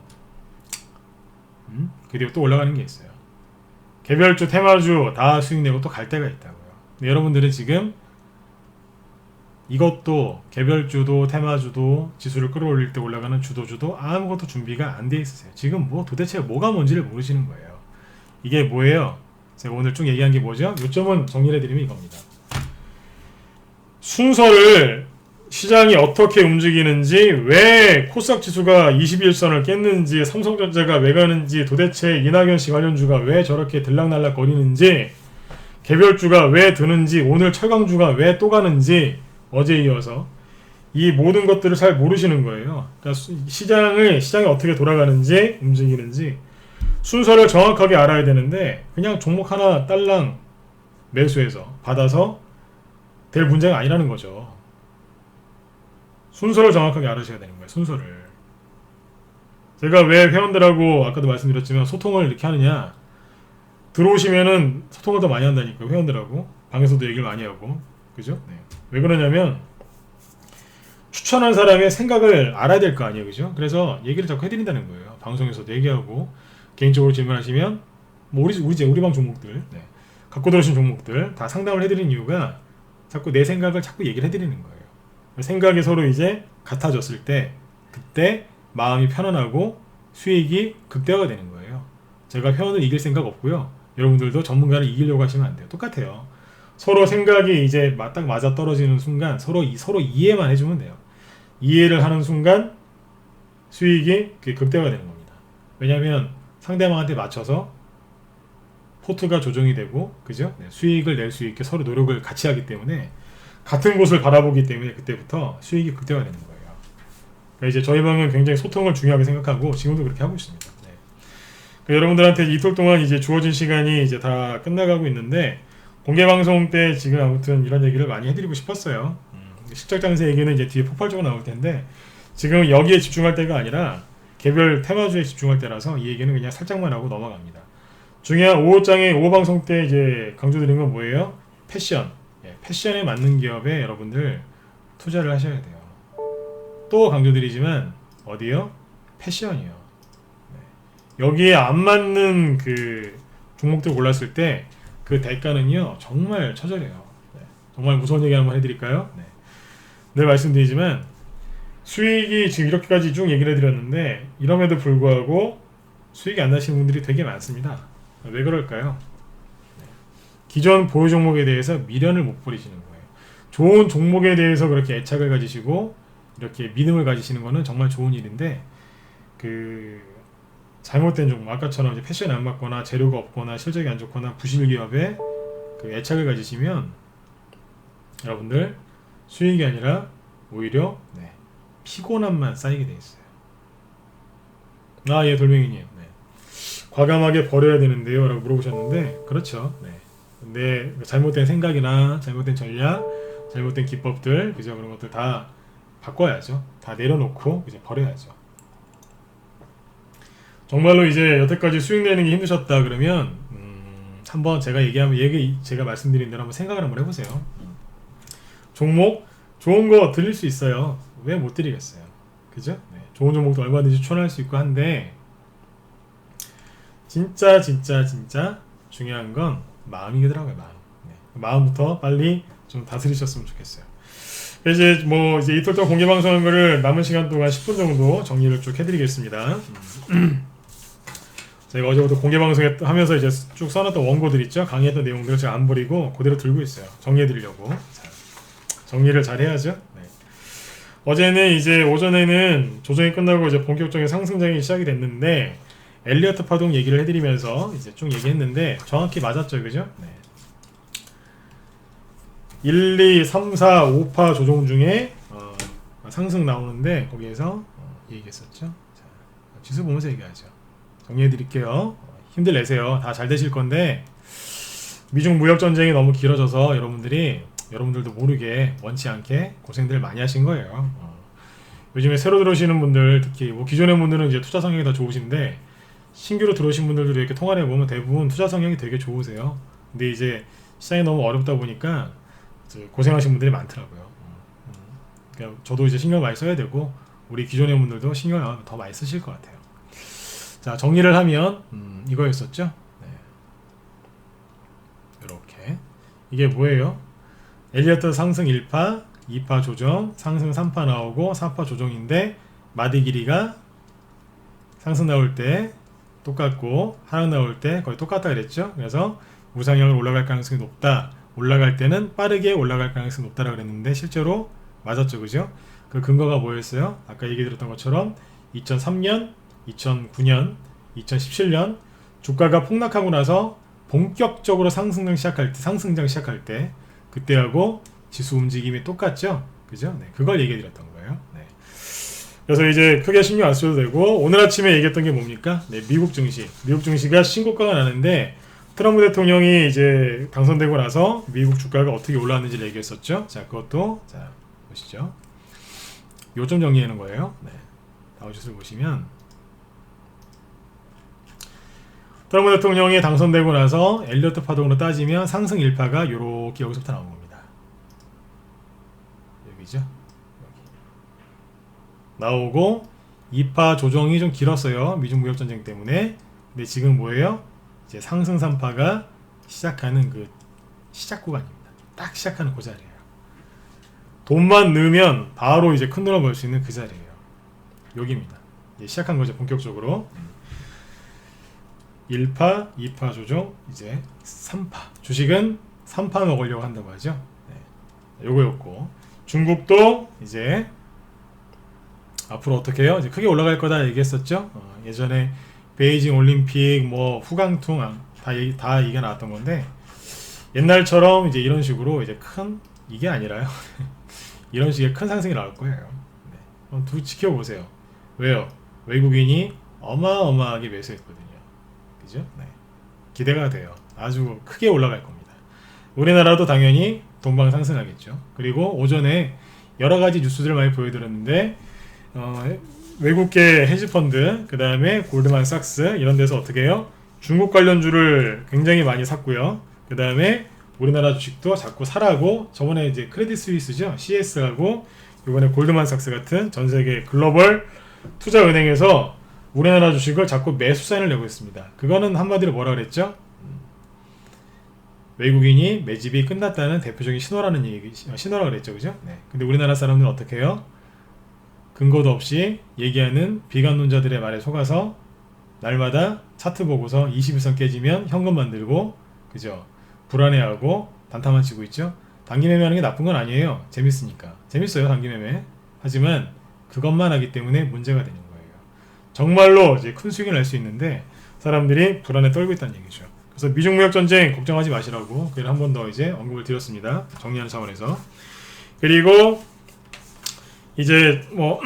그리고 또 올라가는 게 있어요. 개별주, 테마주 다 수익 내고 또 갈 때가 있다고요. 근데 여러분들은 지금 이것도 개별주도 테마주도 지수를 끌어올릴 때 올라가는 주도주도 아무것도 준비가 안 돼 있으세요. 지금 뭐 도대체 뭐가 뭔지를 모르시는 거예요. 이게 뭐예요? 제가 오늘 쭉 얘기한 게 뭐죠? 요점은 정리를 해드리면 이겁니다. 순서를 시장이 어떻게 움직이는지, 왜 코스닥 지수가 21선을 깼는지, 삼성전자가 왜 가는지, 도대체 이낙연씨 관련주가 왜 저렇게 들락날락 거리는지, 개별주가 왜 드는지, 오늘 철강주가 왜 또 가는지, 어제 이어서 이 모든 것들을 잘 모르시는 거예요. 그러니까 시장이 어떻게 돌아가는지, 움직이는지 순서를 정확하게 알아야 되는데 그냥 종목 하나 딸랑 매수해서 받아서 될 문제가 아니라는 거죠. 순서를 정확하게 알아셔야 되는 거예요. 순서를. 제가 왜 회원들하고 아까도 말씀드렸지만 소통을 이렇게 하느냐, 들어오시면은 소통을 더 많이 한다니까요. 회원들하고 방에서도 얘기를 많이 하고, 그죠? 네. 왜 그러냐면 추천한 사람의 생각을 알아야 될 거 아니에요, 그죠? 그래서 얘기를 자꾸 해드린다는 거예요. 방송에서도 얘기하고 개인적으로 질문하시면 뭐 우리 방 종목들, 네. 갖고 들어오신 종목들 다 상담을 해드리는 이유가 자꾸 내 생각을 자꾸 얘기를 해드리는 거예요. 생각이 서로 이제 같아졌을 때 그때 마음이 편안하고 수익이 극대화가 되는 거예요. 제가 회원을 이길 생각 없고요. 여러분들도 전문가를 이기려고 하시면 안 돼요. 똑같아요. 서로 생각이 이제 딱 맞아 떨어지는 순간 서로 이해만 해주면 돼요. 이해를 하는 순간 수익이 극대화가 되는 겁니다. 왜냐하면 상대방한테 맞춰서 포트가 조정이 되고, 그죠? 네, 수익을 낼 수 있게 서로 노력을 같이 하기 때문에 같은 곳을 바라보기 때문에 그때부터 수익이 극대화되는 거예요. 그러니까 이제 저희 방은 굉장히 소통을 중요하게 생각하고 지금도 그렇게 하고 있습니다. 네. 그러니까 여러분들한테 이틀 동안 이제 주어진 시간이 이제 다 끝나가고 있는데 공개 방송 때 지금 아무튼 이런 얘기를 많이 해드리고 싶었어요. 실적 장세 얘기는 이제 뒤에 폭발적으로 나올 텐데 지금 여기에 집중할 때가 아니라 개별 테마주에 집중할 때라서 이 얘기는 그냥 살짝만 하고 넘어갑니다. 중요한 5호장의 5호 방송 때 이제 강조드린 건 뭐예요? 패션. 예, 패션에 맞는 기업에 여러분들 투자를 하셔야 돼요. 또 강조드리지만 어디요? 패션이요. 네. 여기에 안 맞는 그 종목들 골랐을 때 그 대가는요 정말 처절해요. 네. 정말 무서운 얘기 한번 해드릴까요? 네. 늘 말씀드리지만 수익이 지금 이렇게까지 쭉 얘기를 해드렸는데 이럼에도 불구하고 수익이 안 나시는 분들이 되게 많습니다. 왜 그럴까요? 네. 기존 보유 종목에 대해서 미련을 못 버리시는 거예요. 좋은 종목에 대해서 그렇게 애착을 가지시고 이렇게 믿음을 가지시는 거는 정말 좋은 일인데 그 잘못된 종목, 아까처럼 이제 패션이 안 맞거나 재료가 없거나 실적이 안 좋거나 부실 기업에 그 애착을 가지시면 여러분들 수익이 아니라 오히려 네, 피곤함만 쌓이게 돼 있어요. 아, 예, 돌멩이님. 네. 과감하게 버려야 되는데요 라고 물어보셨는데 그렇죠. 네. 근데 잘못된 생각이나 잘못된 전략, 잘못된 기법들, 그죠? 그런 것들 다 바꿔야죠. 다 내려놓고 이제 버려야죠. 정말로 이제 여태까지 수익 내는 게 힘드셨다 그러면 한번 제가 제가 말씀드린 대로 한번 생각을 한번 해보세요. 종목 좋은 거 드릴 수 있어요. 왜 못 드리겠어요? 그죠? 네. 좋은 종목도 얼마든지 추천할 수 있고 한데 진짜 중요한 건 마음이더라고요. 마음. 네. 마음부터 빨리 좀 다스리셨으면 좋겠어요. 이제 뭐 이제 이틀 동안 공개 방송한 거를 남은 시간 동안 10분 정도 정리를 쭉 해드리겠습니다. 제가 어제부터 공개 방송 하면서 이제 쭉 써놨던 원고들 있죠? 강의했던 내용들을 제가 안 버리고 그대로 들고 있어요. 정리해드리려고. 자, 정리를 잘 해야죠. 네. 어제는 이제 오전에는 조정이 끝나고 이제 본격적인 상승장이 시작이 됐는데 엘리어트 파동 얘기를 해드리면서 이제 쭉 얘기했는데 정확히 맞았죠, 그죠? 네. 1, 2, 3, 4, 5파 조정 중에 상승 나오는데 거기에서 얘기했었죠. 자, 지수 보면서 얘기하죠. 정리해드릴게요. 힘들 내세요. 다 잘 되실 건데 미중 무역 전쟁이 너무 길어져서 여러분들도 모르게 원치 않게 고생들 많이 하신 거예요. 요즘에 새로 들어오시는 분들 특히 뭐 기존의 분들은 이제 투자 성향이 더 좋으신데 신규로 들어오신 분들도 이렇게 통화해 보면 대부분 투자 성향이 되게 좋으세요. 근데 이제 시장이 너무 어렵다 보니까 고생하신 분들이 많더라고요. 그러니까 저도 이제 신경 많이 써야 되고 우리 기존의 분들도 신경을 더 많이 쓰실 것 같아요. 자, 정리를 하면 이거였었죠. 네. 이렇게 이게 뭐예요? 엘리어트 상승 1파, 2파 조정, 상승 3파 나오고 4파 조정인데 마디 길이가 상승 나올 때 똑같고 하락 나올 때 거의 똑같다 그랬죠. 그래서 우상향을 올라갈 가능성이 높다. 올라갈 때는 빠르게 올라갈 가능성이 높다라고 그랬는데 실제로 맞았죠, 그죠? 그 근거가 뭐였어요? 아까 얘기 드렸던 것처럼 2003년, 2009년, 2017년 주가가 폭락하고 나서 본격적으로 상승장 시작할 때 그때하고 지수 움직임이 똑같죠, 그죠? 네, 그걸 얘기해 드렸던 거예요. 네. 그래서 이제 크게 신경 안 써도 되고 오늘 아침에 얘기했던 게 뭡니까? 네, 미국 증시가 신고가가 나는데 트럼프 대통령이 이제 당선되고 나서 미국 주가가 어떻게 올라왔는지를 얘기했었죠. 자, 그것도 자 보시죠. 요점 정리하는 거예요. 네, 다우지수를 보시면 트럼프 대통령이 당선되고 나서 엘리어트 파동으로 따지면 상승 1파가 요렇게 여기서부터 나온 겁니다. 여기죠. 여기. 나오고 2파 조정이 좀 길었어요. 미중 무역 전쟁 때문에. 근데 지금 뭐예요? 이제 상승 3파가 시작하는 그 시작 구간입니다. 딱 시작하는 그 자리예요. 돈만 넣으면 바로 이제 큰 돈을 벌 수 있는 그 자리예요. 여기입니다. 이제 시작한 거죠, 본격적으로. 1파, 2파 조정, 이제 3파. 주식은 3파 먹으려고 한다고 하죠. 네. 요거였고, 중국도 이제 앞으로 어떻게 해요? 이제 크게 올라갈 거다 얘기했었죠. 예전에 베이징 올림픽 뭐 후강통 다 얘기가 나왔던 건데, 옛날처럼 이제 이런 식으로 이제 큰 이게 아니라요. 이런 식의 큰 상승이 나올 거예요. 네. 한번 두 지켜보세요. 왜요? 외국인이 어마어마하게 매수했거든요. 그죠? 네. 기대가 돼요. 아주 크게 올라갈 겁니다. 우리나라도 당연히 동방 상승하겠죠. 그리고 오전에 여러 가지 뉴스들을 많이 보여드렸는데 외국계 헤지펀드, 그 다음에 골드만삭스 이런 데서 어떻게 해요? 중국 관련주를 굉장히 많이 샀고요. 그 다음에 우리나라 주식도 자꾸 사라고, 저번에 이제 크레딧 스위스죠, CS하고 이번에 골드만삭스 같은 전 세계 글로벌 투자은행에서 우리나라 주식을 자꾸 매수 사인을 내고 있습니다. 그거는 한마디로 뭐라 그랬죠? 외국인이 매집이 끝났다는 대표적인 신호라는 얘기, 신호라 그랬죠, 그죠? 네. 근데 우리나라 사람들은 어떻게 해요? 근거도 없이 얘기하는 비관론자들의 말에 속아서 날마다 차트 보고서 21선 깨지면 현금 만들고, 그죠? 불안해하고 단타만 치고 있죠. 단기 매매하는 게 나쁜 건 아니에요. 재밌으니까. 재밌어요, 단기 매매. 하지만 그것만 하기 때문에 문제가 되는 거예요. 정말로 이제 큰 수익을 낼 수 있는데 사람들이 불안에 떨고 있다는 얘기죠. 그래서 미중 무역 전쟁 걱정하지 마시라고 그걸 한 번 더 이제 언급을 드렸습니다. 정리하는 차원에서. 그리고 이제 뭐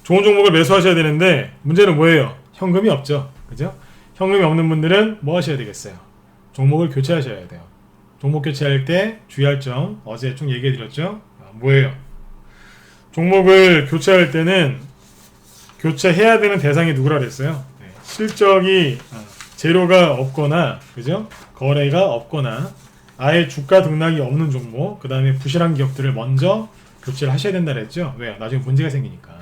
좋은 종목을 매수하셔야 되는데 문제는 뭐예요? 현금이 없죠. 그죠? 현금이 없는 분들은 뭐 하셔야 되겠어요? 종목을 교체하셔야 돼요. 종목 교체할 때 주의할 점 어제 좀 얘기해 드렸죠. 뭐예요? 종목을 교체할 때는 교체해야 되는 대상이 누구라 그랬어요? 네. 실적이 재료가 없거나, 그죠? 거래가 없거나 아예 주가 등락이 없는 종목, 그 다음에 부실한 기업들을 먼저 교체를 하셔야 된다 그랬죠. 왜요? 나중에 문제가 생기니까.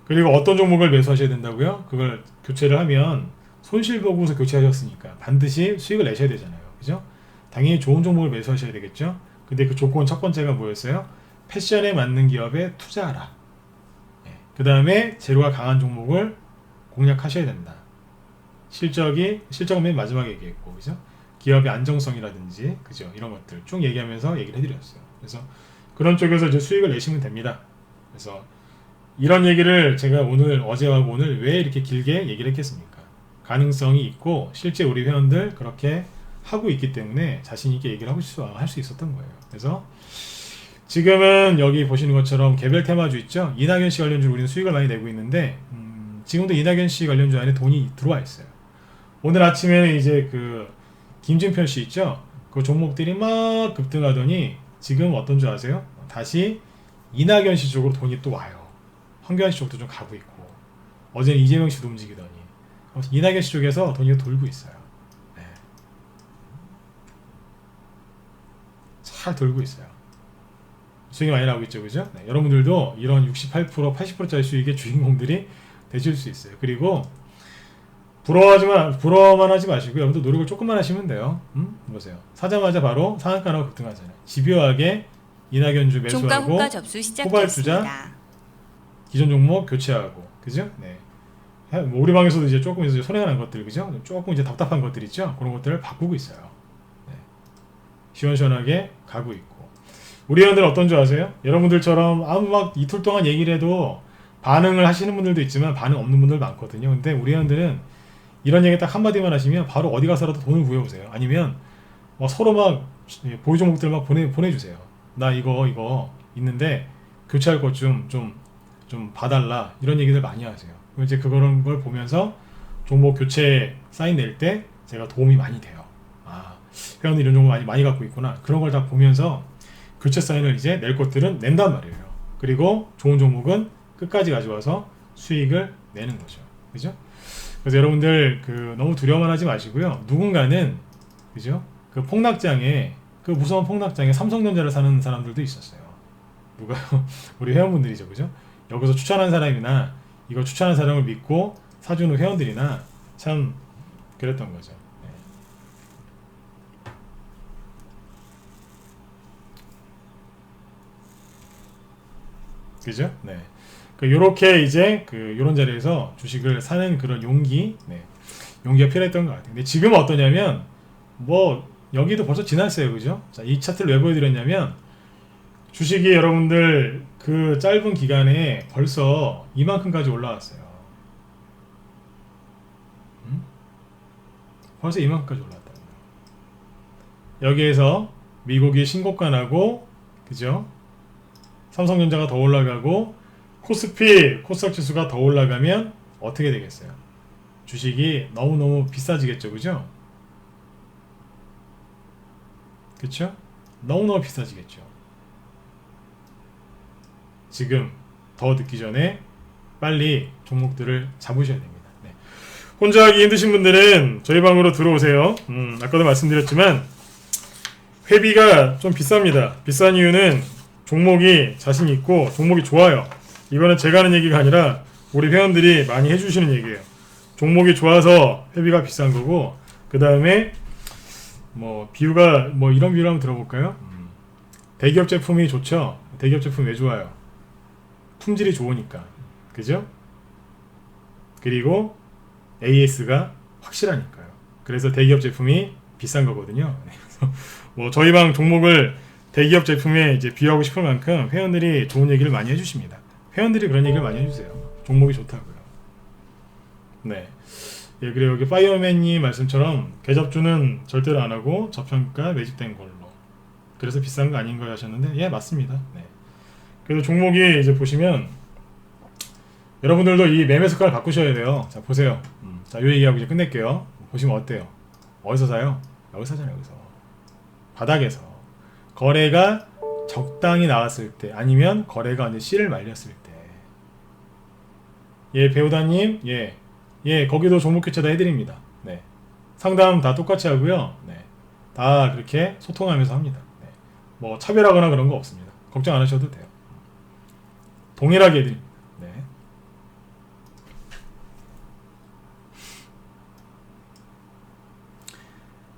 그리고 어떤 종목을 매수하셔야 된다고요? 그걸 교체를 하면 손실 보고서 교체하셨으니까 반드시 수익을 내셔야 되잖아요. 그죠? 당연히 좋은 종목을 매수하셔야 되겠죠? 근데 그 조건 첫 번째가 뭐였어요? 패션에 맞는 기업에 투자하라. 네. 그 다음에 재료가 강한 종목을 공략하셔야 된다. 실적은 맨 마지막에 얘기했고, 그죠? 기업의 안정성이라든지, 그죠? 이런 것들 쭉 얘기하면서 얘기를 해드렸어요. 그래서 그런 쪽에서 이제 수익을 내시면 됩니다. 그래서 이런 얘기를 제가 어제하고 오늘 왜 이렇게 길게 얘기를 했겠습니까? 가능성이 있고 실제 우리 회원들 그렇게 하고 있기 때문에 자신 있게 얘기를 할 수 있었던 거예요. 그래서 지금은 여기 보시는 것처럼 개별 테마주 있죠. 이낙연 씨 관련주 우리는 수익을 많이 내고 있는데 지금도 이낙연 씨 관련주 안에 돈이 들어와 있어요. 오늘 아침에는 이제 그 김진편 씨 있죠. 그 종목들이 막 급등하더니 지금 어떤 줄 아세요? 다시 이낙연 씨 쪽으로 돈이 또 와요. 황교안 씨 쪽도 좀 가고 있고, 어제는 이재명 씨도 움직이더니 이낙연 씨 쪽에서 돈이 돌고 있어요. 네. 잘 돌고 있어요. 수익이 많이 나오고 있죠, 그죠? 네. 여러분들도 이런 68%, 80%짜리 수익의 주인공들이 되실 수 있어요. 그리고 부러워만 하지 마시고 여러분들 노력을 조금만 하시면 돼요. 보세요. 사자마자 바로 상한가로 급등하잖아요. 집요하게 이낙연주 매수하고 포괄 투자, 기존 종목 교체하고, 그죠? 네. 뭐 우리 방에서도 이제 조금 이제 손해가 난 것들, 그죠? 조금 이제 답답한 것들 있죠? 그런 것들을 바꾸고 있어요. 네. 시원시원하게 가고 있고. 우리 회원들은 어떤 줄 아세요? 여러분들처럼 아무 막 이틀 동안 얘기를 해도 반응을 하시는 분들도 있지만 반응 없는 분들 많거든요. 근데 우리 회원들은 이런 얘기 딱 한마디만 하시면 바로 어디 가서라도 돈을 구해오세요. 아니면 막 서로 막 보유 종목들 막 보내주세요. 나 이거 있는데 교체할 것 좀 봐달라. 이런 얘기들 많이 하세요. 이제 그런 걸 보면서 종목 교체 사인 낼 때 제가 도움이 많이 돼요. 아, 회원들 이런 종목 많이 갖고 있구나. 그런 걸 다 보면서 교체 사인을 이제 낼 것들은 낸단 말이에요. 그리고 좋은 종목은 끝까지 가져와서 수익을 내는 거죠. 그죠? 그래서 여러분들 그 너무 두려워만 하지 마시고요. 누군가는 그죠? 그 폭락장에 그 무서운 폭락장에 삼성전자를 사는 사람들도 있었어요. 누가요? 우리 회원분들이죠, 그죠? 여기서 추천한 사람이나 이거 추천한 사람을 믿고 사주는 회원들이나 참 그랬던 거죠. 네. 그죠? 네. 요렇게 이제 요런 자리에서 주식을 사는 그런 용기, 네. 용기가 필요했던 것 같아요. 근데 지금은 어떠냐면, 뭐, 여기도 벌써 지났어요. 그죠? 자, 이 차트를 왜 보여드렸냐면, 주식이 여러분들 그 짧은 기간에 벌써 이만큼까지 올라왔어요. 벌써 이만큼까지 올라왔다. 여기에서 미국이 신고가 나고, 그죠? 삼성전자가 더 올라가고, 코스피, 코스닥 지수가 더 올라가면 어떻게 되겠어요? 주식이 너무너무 비싸지겠죠, 그죠? 그쵸? 너무너무 비싸지겠죠. 지금 더 늦기 전에 빨리 종목들을 잡으셔야 됩니다. 네. 혼자 하기 힘드신 분들은 저희 방으로 들어오세요. 아까도 말씀드렸지만 회비가 좀 비쌉니다. 비싼 이유는 종목이 자신 있고 종목이 좋아요. 이거는 제가 하는 얘기가 아니라 우리 회원들이 많이 해주시는 얘기예요. 종목이 좋아서 회비가 비싼 거고, 그 다음에 뭐 비유가 뭐 이런 비유를 한번 들어볼까요? 대기업 제품이 좋죠. 대기업 제품 왜 좋아요? 품질이 좋으니까, 그죠? 그리고 AS가 확실하니까요. 그래서 대기업 제품이 비싼 거거든요. 그래서 뭐 저희 방 종목을 대기업 제품에 이제 비유하고 싶을 만큼 회원들이 좋은 얘기를 많이 해주십니다. 회원들이 그런 얘기를 많이 해주세요. 종목이 좋다고요. 네. 예, 그리고 여기 파이어맨님 말씀처럼 계접주는 절대로 안 하고 저평가 매집된 걸로. 그래서 비싼 거 아닌가요 하셨는데, 예, 맞습니다. 네. 그래서 종목이 이제 보시면 여러분들도 이 매매 습관을 바꾸셔야 돼요. 자, 보세요. 자, 요 얘기하고 이제 끝낼게요. 보시면 어때요? 어디서 사요? 여기서 사잖아요, 여기서. 바닥에서. 거래가 적당히 나왔을 때, 아니면 거래가 완전 씨를 말렸을 때. 예, 배우다님, 예, 거기도 종목 교체 다 해드립니다. 네. 상담 다 똑같이 하고요. 네. 다 그렇게 소통하면서 합니다. 네. 뭐, 차별하거나 그런 거 없습니다. 걱정 안 하셔도 돼요. 동일하게 해드립니다. 네.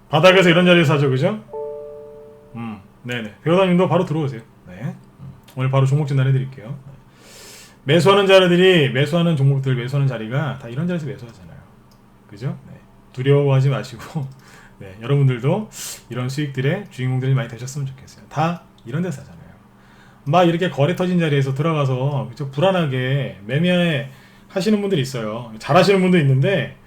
바닥에서 이런 자리에서 사죠, 그죠? 네네. 배우다님도 바로 들어오세요. 네. 오늘 바로 종목 진단 해드릴게요. 매수하는 자리들이, 매수하는 종목들 매수하는 자리가 다 이런 자리에서 매수하잖아요. 그죠? 네. 두려워하지 마시고, 네. 여러분들도 이런 수익들의 주인공들이 많이 되셨으면 좋겠어요. 다 이런 데서 하잖아요. 막 이렇게 거래 터진 자리에서 들어가서 그죠? 불안하게 매매 하시는 분들이 있어요. 잘하시는 분도 있는데,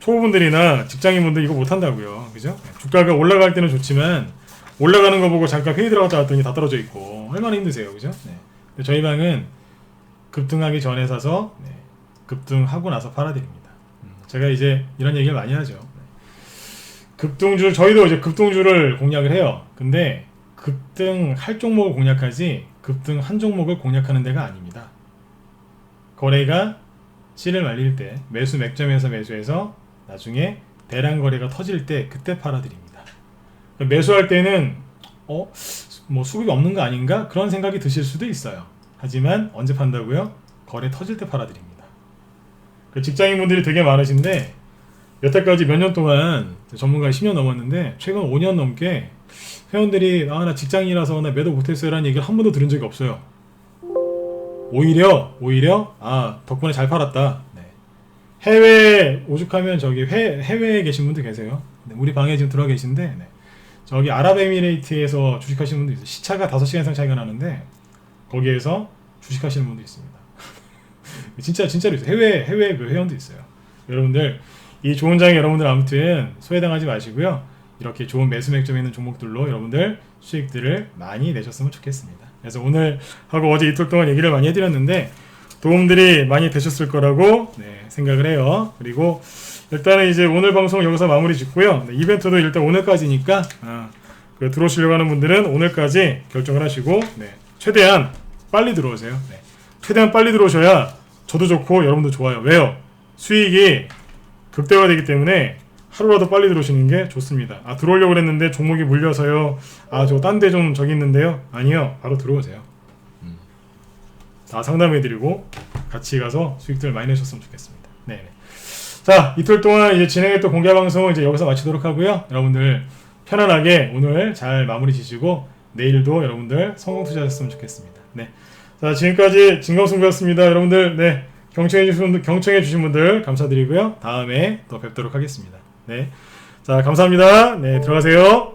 초보분들이나 직장인분들 이거 못한다고요. 그죠? 주가가 올라갈 때는 좋지만, 올라가는 거 보고 잠깐 회의 들어갔다 왔더니 다 떨어져 있고 얼마나 힘드세요, 그죠? 네. 근데 저희 방은 급등하기 전에 사서, 네, 급등하고 나서 팔아드립니다. 제가 이제 이런 얘기를 많이 하죠. 네. 급등주, 저희도 이제 급등주를 공략을 해요. 근데 급등할 종목을 공략하지 급등한 종목을 공략하는 데가 아닙니다. 거래가 씨를 말릴 때 매수 맥점에서 매수해서 나중에 대량 거래가 터질 때 그때 팔아드립니다. 매수할 때는 뭐 수급이 없는 거 아닌가? 그런 생각이 드실 수도 있어요. 하지만 언제 판다고요? 거래 터질 때 팔아드립니다. 직장인분들이 되게 많으신데 여태까지 몇 년 동안 전문가 10년 넘었는데 최근 5년 넘게 회원들이 나 직장인이라서 나 매도 못했어요 라는 얘기를 한 번도 들은 적이 없어요. 오히려 덕분에 잘 팔았다. 네. 해외 오죽하면 저기 해외에 계신 분들 계세요. 네, 우리 방에 지금 들어와 계신데, 네. 저기 아랍에미레이트에서 주식하시는 분도 있어요. 시차가 5시간 이상 차이가 나는데 거기에서 주식하시는 분도 있습니다. 진짜로 있어요. 해외 그 회원도 있어요. 여러분들 이 좋은 장에 여러분들 아무튼 소외당하지 마시고요. 이렇게 좋은 매수 맥점에 있는 종목들로 여러분들 수익들을 많이 내셨으면 좋겠습니다. 그래서 오늘 하고 어제 이틀 동안 얘기를 많이 해드렸는데 도움들이 많이 되셨을 거라고, 네, 생각을 해요. 그리고 일단은 이제 오늘 방송 여기서 마무리 짓고요. 네, 이벤트도 일단 오늘까지니까 들어오시려고 하는 분들은 오늘까지 결정을 하시고, 네, 최대한 빨리 들어오세요. 네, 최대한 빨리 들어오셔야 저도 좋고 여러분도 좋아요. 왜요? 수익이 극대화되기 때문에 하루라도 빨리 들어오시는 게 좋습니다. 아, 들어오려고 그랬는데 종목이 물려서요. 아, 저 딴 데 좀 저기 있는데요. 아니요, 바로 들어오세요. 다 상담해드리고 같이 가서 수익들 많이 내셨으면 좋겠습니다. 네. 자, 이틀 동안 이제 진행했던 공개 방송 이제 여기서 마치도록 하고요. 여러분들 편안하게 오늘 잘 마무리 지시고 내일도 여러분들 성공 투자하셨으면 좋겠습니다. 네. 자, 지금까지 진검승부였습니다. 여러분들, 네. 경청해 주신 분들 감사드리고요. 다음에 또 뵙도록 하겠습니다. 네. 자, 감사합니다. 네, 들어가세요.